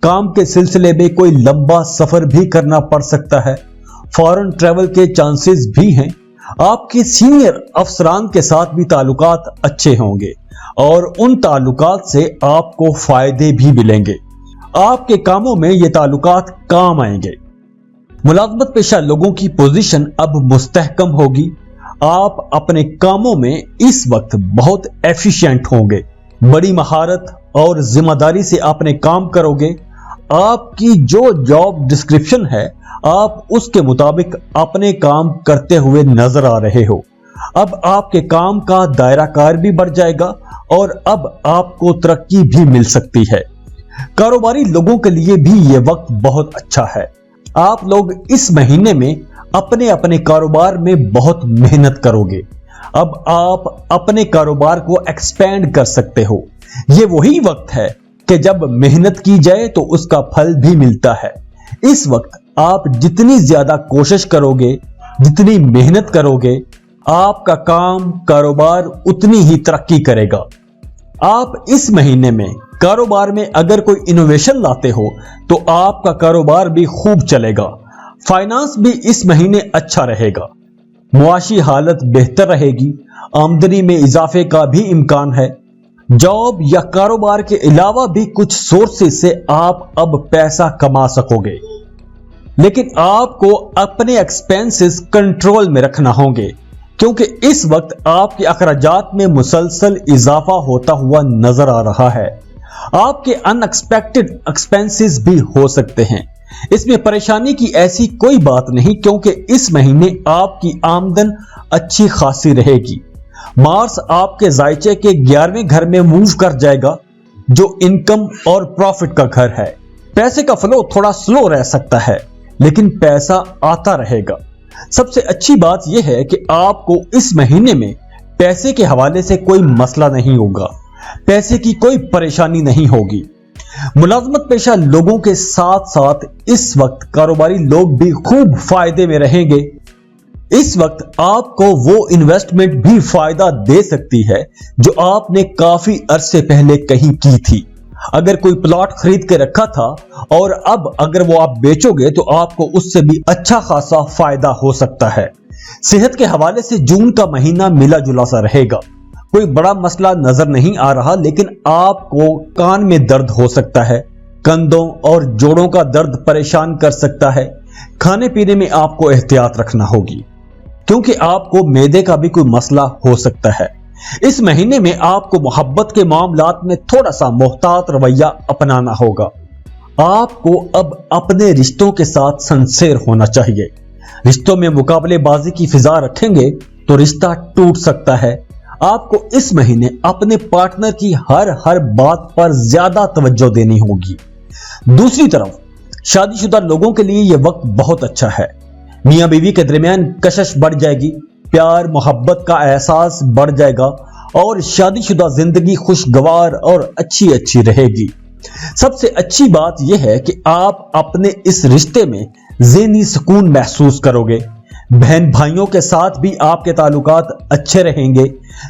काम के सिलसिले में कोई लंबा सफर भी करना पड़ सकता है। फॉरेन ट्रैवल के चांसेस भी हैं। आपके सीनियर अफसरान के साथ भी ताल्लुकात अच्छे होंगे और उन ताल्लुकात से आपको फायदे भी मिलेंगे। आपके कामों में ये ताल्लुकात काम आएंगे। मुलाजमत पेशा लोगों की पोजीशन अब मुस्तहकम होगी। आप अपने कामों में इस वक्त बहुत एफिशिएंट होंगे। बड़ी महारत और जिम्मेदारी से अपने काम करोगे। आपकी जो जॉब डिस्क्रिप्शन है आप उसके मुताबिक अपने काम करते हुए नजर आ रहे हो। अब आपके काम का दायरा कार भी बढ़ जाएगा और अब आपको तरक्की भी मिल सकती है। कारोबारी लोगों के लिए भी यह वक्त बहुत अच्छा है। आप लोग इस महीने में अपने अपने कारोबार में बहुत मेहनत करोगे। अब आप अपने कारोबार को एक्सपेंड कर सकते हो। यह वही वक्त है कि जब मेहनत की जाए तो उसका फल भी मिलता है। इस वक्त आप जितनी ज्यादा कोशिश करोगे, जितनी मेहनत करोगे, आपका काम कारोबार उतनी ही तरक्की करेगा। आप इस महीने में कारोबार में अगर कोई इनोवेशन लाते हो तो आपका कारोबार भी खूब चलेगा। फाइनेंस भी इस महीने अच्छा रहेगा। मुआशी हालत बेहतर रहेगी। आमदनी में इजाफे का भी इम्कान है। जॉब या कारोबार के अलावा भी कुछ सोर्सेस से आप अब पैसा कमा सकोगे, लेकिन आपको अपने एक्सपेंसेस कंट्रोल में रखना होंगे, क्योंकि इस वक्त आपके अखराजात में मुसलसल इजाफा होता हुआ नजर आ रहा है। आपके अनएक्सपेक्टेड एक्सपेंसेस भी हो सकते हैं। इसमें परेशानी की ऐसी कोई बात नहीं, क्योंकि इस महीने आपकी आमदन अच्छी खासी रहेगी। मार्स आपके जायचे के 11वें घर में मूव कर जाएगा, जो इनकम और प्रॉफिट का घर है। पैसे का फ्लो थोड़ा स्लो रह सकता है, लेकिन पैसा आता रहेगा। सबसे अच्छी बात यह है कि आपको इस महीने में पैसे के हवाले से कोई मसला नहीं होगा, पैसे की कोई परेशानी नहीं होगी। मुलाजमत पेशा लोगों के साथ साथ इस वक्त कारोबारी लोग भी खूब फायदे में रहेंगे। इस वक्त आपको वो इन्वेस्टमेंट भी फायदा दे सकती है जो आपने काफी अरसे पहले कहीं की थी। अगर कोई प्लॉट खरीद के रखा था और अब अगर वो आप बेचोगे तो आपको उससे भी अच्छा खासा फायदा हो सकता है। सेहत के हवाले से जून का महीना मिला जुला सा रहेगा। कोई बड़ा मसला नजर नहीं आ रहा, लेकिन आपको कान में दर्द हो सकता है। कंधों और जोड़ों का दर्द परेशान कर सकता है। खाने पीने में आपको एहतियात रखना होगी, क्योंकि आपको मैदे का भी कोई मसला हो सकता है। इस महीने में आपको मोहब्बत के मामलात में थोड़ा सा मोहतात रवैया अपनाना होगा। आपको अब अपने रिश्तों के साथ सिंसियर होना चाहिए। रिश्तों में मुकाबलेबाजी की फिजा रखेंगे तो रिश्ता टूट सकता है। आपको इस महीने अपने पार्टनर की हर बात पर ज्यादा तवज्जो देनी होगी। दूसरी तरफ शादीशुदा लोगों के लिए यह वक्त बहुत अच्छा है। मियां बीवी के दरमियान कशिश बढ़ जाएगी, प्यार मोहब्बत का एहसास बढ़ जाएगा और शादीशुदा जिंदगी खुशगवार और अच्छी रहेगी। सबसे अच्छी बात यह है कि आप अपने इस रिश्ते में ज़हनी सुकून महसूस करोगे। बहन भाइयों के साथ भी आपके ताल्लुकात अच्छे रहेंगे।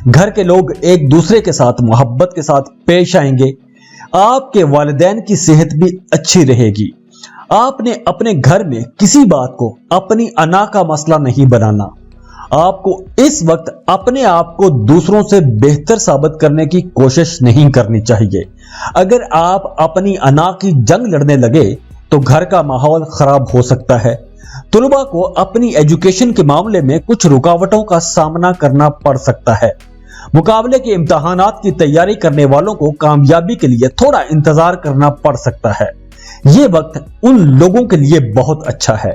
घर के लोग एक दूसरे के साथ मोहब्बत के साथ पेश आएंगे। आपके वालिदैन की सेहत भी अच्छी रहेगी। आपने अपने घर में किसी बात को अपनी अना का मसला नहीं बनाना। आपको इस वक्त अपने आप को दूसरों से बेहतर साबित करने की कोशिश नहीं करनी चाहिए। अगर आप अपनी अना की जंग लड़ने लगे तो घर का माहौल खराब हो सकता है। तुलबा को अपनी एजुकेशन के मामले में कुछ रुकावटों का सामना करना पड़ सकता है। मुकाबले के इम्तिहानात की तैयारी करने वालों को कामयाबी के लिए थोड़ा इंतजार करना पड़ सकता है। यह वक्त उन लोगों के लिए बहुत अच्छा है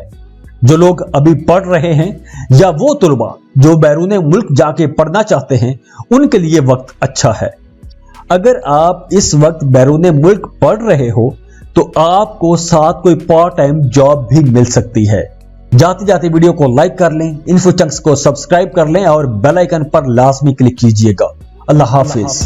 जो लोग अभी पढ़ रहे हैं, या वो तुलबा जो बैरूने मुल्क जाके पढ़ना चाहते हैं, उनके लिए वक्त अच्छा है। अगर आप इस वक्त बैरूने मुल्क पढ़ रहे हो तो आपको साथ कोई पार्ट टाइम जॉब भी मिल सकती है। जाते जाते वीडियो को लाइक कर लें, इन्फो चंक्स को सब्सक्राइब कर लें और बेल आइकन पर लाजमी क्लिक कीजिएगा। अल्लाह हाफिज।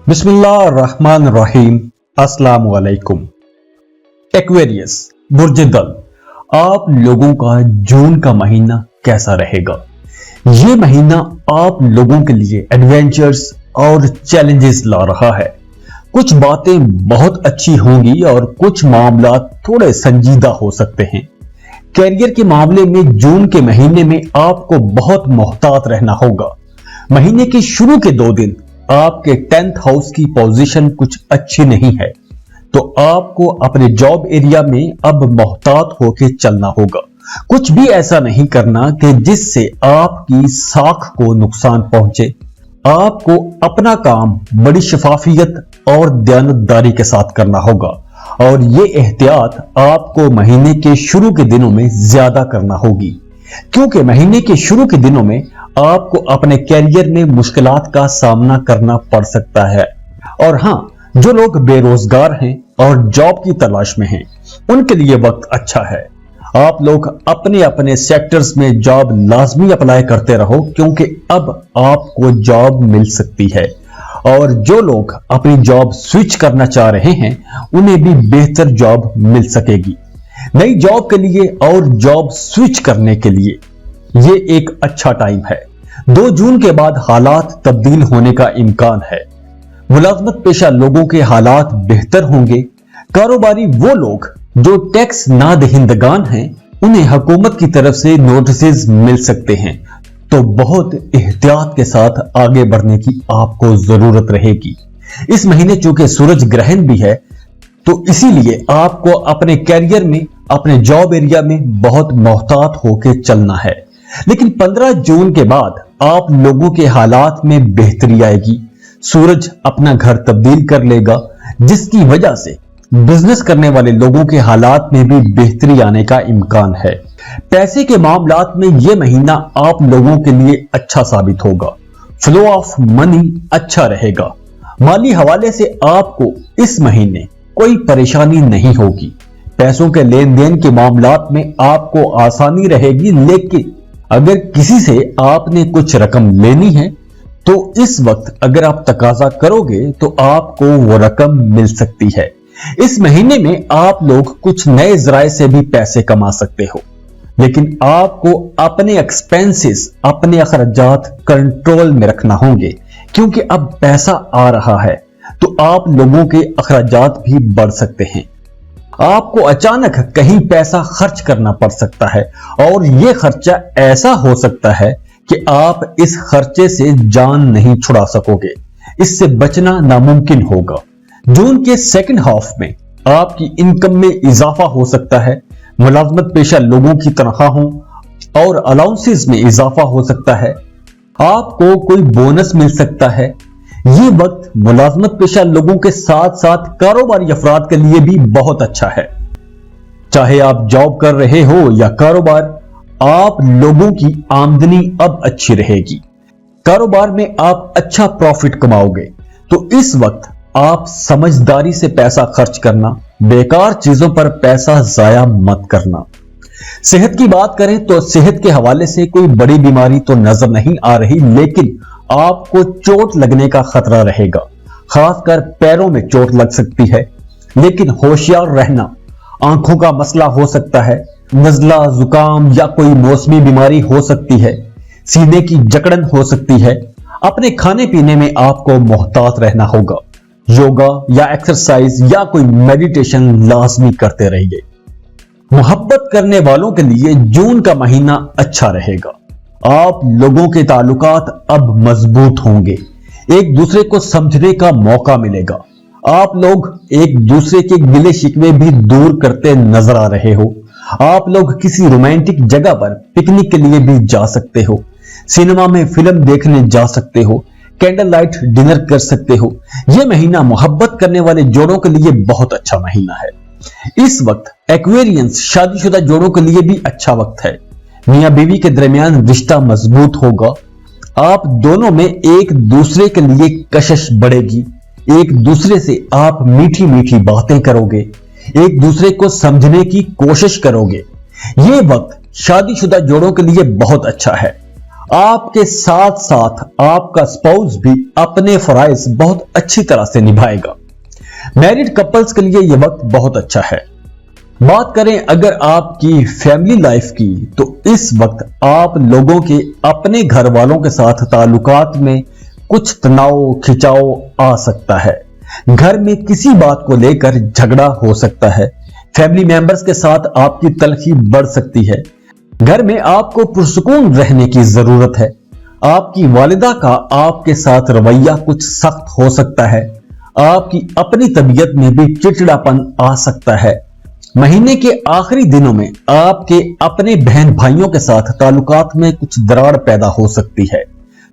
बिस्मिल्लाहिर्रहमानिर्रहीम। अस्सलाम वालेकुम। एक्वेरियस बुर्ज दल, आप लोगों का जून का महीना कैसा रहेगा? यह महीना आप लोगों के लिए एडवेंचर्स और चैलेंजेस ला रहा है। कुछ बातें बहुत अच्छी होंगी और कुछ मामला थोड़े संजीदा हो सकते हैं। कैरियर के मामले में जून के महीने में आपको बहुत मोहतात रहना होगा। महीने के शुरू के 2 दिन आपके 10th हाउस की पोजीशन कुछ अच्छी नहीं है, तो आपको अपने जॉब एरिया में अब मोहतात होकर चलना होगा। कुछ भी ऐसा नहीं करना कि जिससे आपकी साख को नुकसान पहुंचे। आपको अपना काम बड़ी शफाफियत और दयानतदारी के साथ करना होगा, और ये एहतियात आपको महीने के शुरू के दिनों में ज्यादा करना होगी, क्योंकि महीने के शुरू के दिनों में आपको अपने कैरियर में मुश्किलात का सामना करना पड़ सकता है। और हां, जो लोग बेरोजगार हैं और जॉब की तलाश में हैं, उनके लिए वक्त अच्छा है। आप लोग अपने अपने सेक्टर्स में जॉब लाजमी अप्लाई करते रहो, क्योंकि अब आपको जॉब मिल सकती है। और जो लोग अपनी जॉब स्विच करना चाह रहे हैं, उन्हें भी बेहतर जॉब मिल सकेगी। नई जॉब के लिए और जॉब स्विच करने के लिए ये एक अच्छा टाइम है। 2 जून के बाद हालात तब्दील होने का इम्कान है। मुलाजमत पेशा लोगों के हालात बेहतर होंगे। कारोबारी वो लोग जो टैक्स ना दहिंदगान हैं, उन्हें हुकूमत की तरफ से नोटिस मिल सकते हैं, तो बहुत एहतियात के साथ आगे बढ़ने की आपको जरूरत रहेगी। इस महीने चूंकि सूरज ग्रहण भी है, तो इसीलिए आपको अपने कैरियर में, अपने जॉब एरिया में बहुत मोहतात होकर चलना है। लेकिन 15 जून के बाद आप लोगों के हालात में बेहतरी आएगी। सूरज अपना घर तब्दील कर लेगा, जिसकी वजह से बिजनेस करने वाले लोगों के हालात में भी बेहतरी आने का इम्कान है। पैसे के मामलात में यह महीना आप लोगों के लिए अच्छा साबित होगा। फ्लो ऑफ मनी अच्छा रहेगा। माली हवाले से आपको इस महीने कोई परेशानी नहीं होगी। पैसों के लेन देन के मामलात में आपको आसानी रहेगी, लेकिन अगर किसी से आपने कुछ रकम लेनी है तो इस वक्त अगर आप तकाजा करोगे तो आपको वो रकम मिल सकती है। इस महीने में आप लोग कुछ नए जराए से भी पैसे कमा सकते हो, लेकिन आपको अपने एक्सपेंसेस, अपने अखराजात कंट्रोल में रखना होंगे, क्योंकि अब पैसा आ रहा है तो आप लोगों के अखराजात भी बढ़ सकते हैं। आपको अचानक कहीं पैसा खर्च करना पड़ सकता है और यह खर्चा ऐसा हो सकता है कि आप इस खर्चे से जान नहीं छुड़ा सकोगे। इससे बचना नामुमकिन होगा। जून के सेकंड हाफ में आपकी इनकम में इजाफा हो सकता है। मुलाजमत पेशा लोगों की तनख्वाहों और अलाउंसेस में इजाफा हो सकता है। आपको कोई बोनस मिल सकता है। ये वक्त मुलाजमत पेशा लोगों के साथ साथ कारोबारी अफराद के लिए भी बहुत अच्छा है। चाहे आप जॉब कर रहे हो या कारोबार, आप लोगों की आमदनी अब अच्छी रहेगी। कारोबार में आप अच्छा प्रॉफिट कमाओगे, तो इस वक्त आप समझदारी से पैसा खर्च करना, बेकार चीजों पर पैसा जाया मत करना। सेहत की बात करें तो सेहत के हवाले से कोई बड़ी बीमारी तो नजर नहीं आ रही, लेकिन आपको चोट लगने का खतरा रहेगा। खासकर पैरों में चोट लग सकती है, लेकिन होशियार रहना। आंखों का मसला हो सकता है, नजला, जुकाम या कोई मौसमी बीमारी हो सकती है, सीने की जकड़न हो सकती है। अपने खाने पीने में आपको मोहतात रहना होगा। योगा या एक्सरसाइज या कोई मेडिटेशन लाजमी करते रहिए। मोहब्बत करने वालों के लिए जून का महीना अच्छा रहेगा। आप लोगों के ताल्लुकात अब मजबूत होंगे। एक दूसरे को समझने का मौका मिलेगा। आप लोग एक दूसरे के गिले शिकवे भी दूर करते नजर आ रहे हो। आप लोग किसी रोमांटिक जगह पर पिकनिक के लिए भी जा सकते हो। सिनेमा में फिल्म देखने जा सकते हो। कैंडल लाइट डिनर कर सकते हो। यह महीना मोहब्बत करने वाले जोड़ों के लिए बहुत अच्छा महीना है। इस वक्त एक्वेरियंस शादीशुदा जोड़ों के लिए भी अच्छा वक्त है। मियां बीवी के दरमियान रिश्ता मजबूत होगा। आप दोनों में एक दूसरे के लिए कशिश बढ़ेगी। एक दूसरे से आप मीठी मीठी बातें करोगे। एक दूसरे को समझने की कोशिश करोगे। यह वक्त शादीशुदा जोड़ों के लिए बहुत अच्छा है। आपके साथ साथ आपका स्पाउस भी अपने फराइज बहुत अच्छी तरह से निभाएगा। मैरिड कपल्स के लिए यह वक्त बहुत अच्छा है। बात करें अगर आपकी फैमिली लाइफ की, तो इस वक्त आप लोगों के अपने घर वालों के साथ ताल्लुकात में कुछ तनाव खिंचाव आ सकता है। घर में किसी बात को लेकर झगड़ा हो सकता है। फैमिली मेंबर्स के साथ आपकी तलखी बढ़ सकती है। घर में आपको पुरसुकून रहने की जरूरत है। आपकी वालिदा का आपके साथ रवैया कुछ सख्त हो सकता है। आपकी अपनी तबीयत में भी चिड़चिड़ापन आ सकता है। महीने के आखिरी दिनों में आपके अपने बहन भाइयों के साथ ताल्लुकात में कुछ दरार पैदा हो सकती है,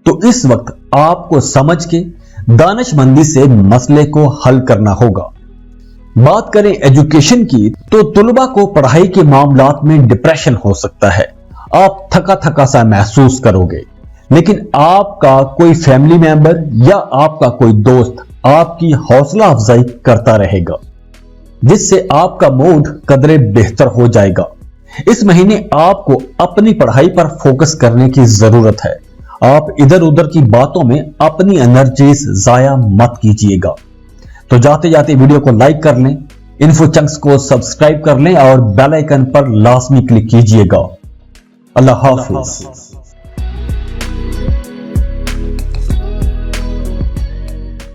तो इस वक्त आपको समझ के दानिशमंदी से मसले को हल करना होगा। बात करें एजुकेशन की, तो तुलबा को पढ़ाई के मामलात में डिप्रेशन हो सकता है। आप थका थका सा महसूस करोगे, लेकिन आपका कोई फैमिली मेंबर या आपका कोई दोस्त आपकी हौसला अफजाई करता रहेगा, जिससे आपका मूड कदरे बेहतर हो जाएगा। इस महीने आपको अपनी पढ़ाई पर फोकस करने की जरूरत है। आप इधर उधर की बातों में अपनी एनर्जीज जाया मत कीजिएगा। तो जाते जाते वीडियो को लाइक कर लें, इन्फो चंक्स को सब्सक्राइब कर लें और बेल आइकन पर लाजमी क्लिक कीजिएगा। اللہ حافظ.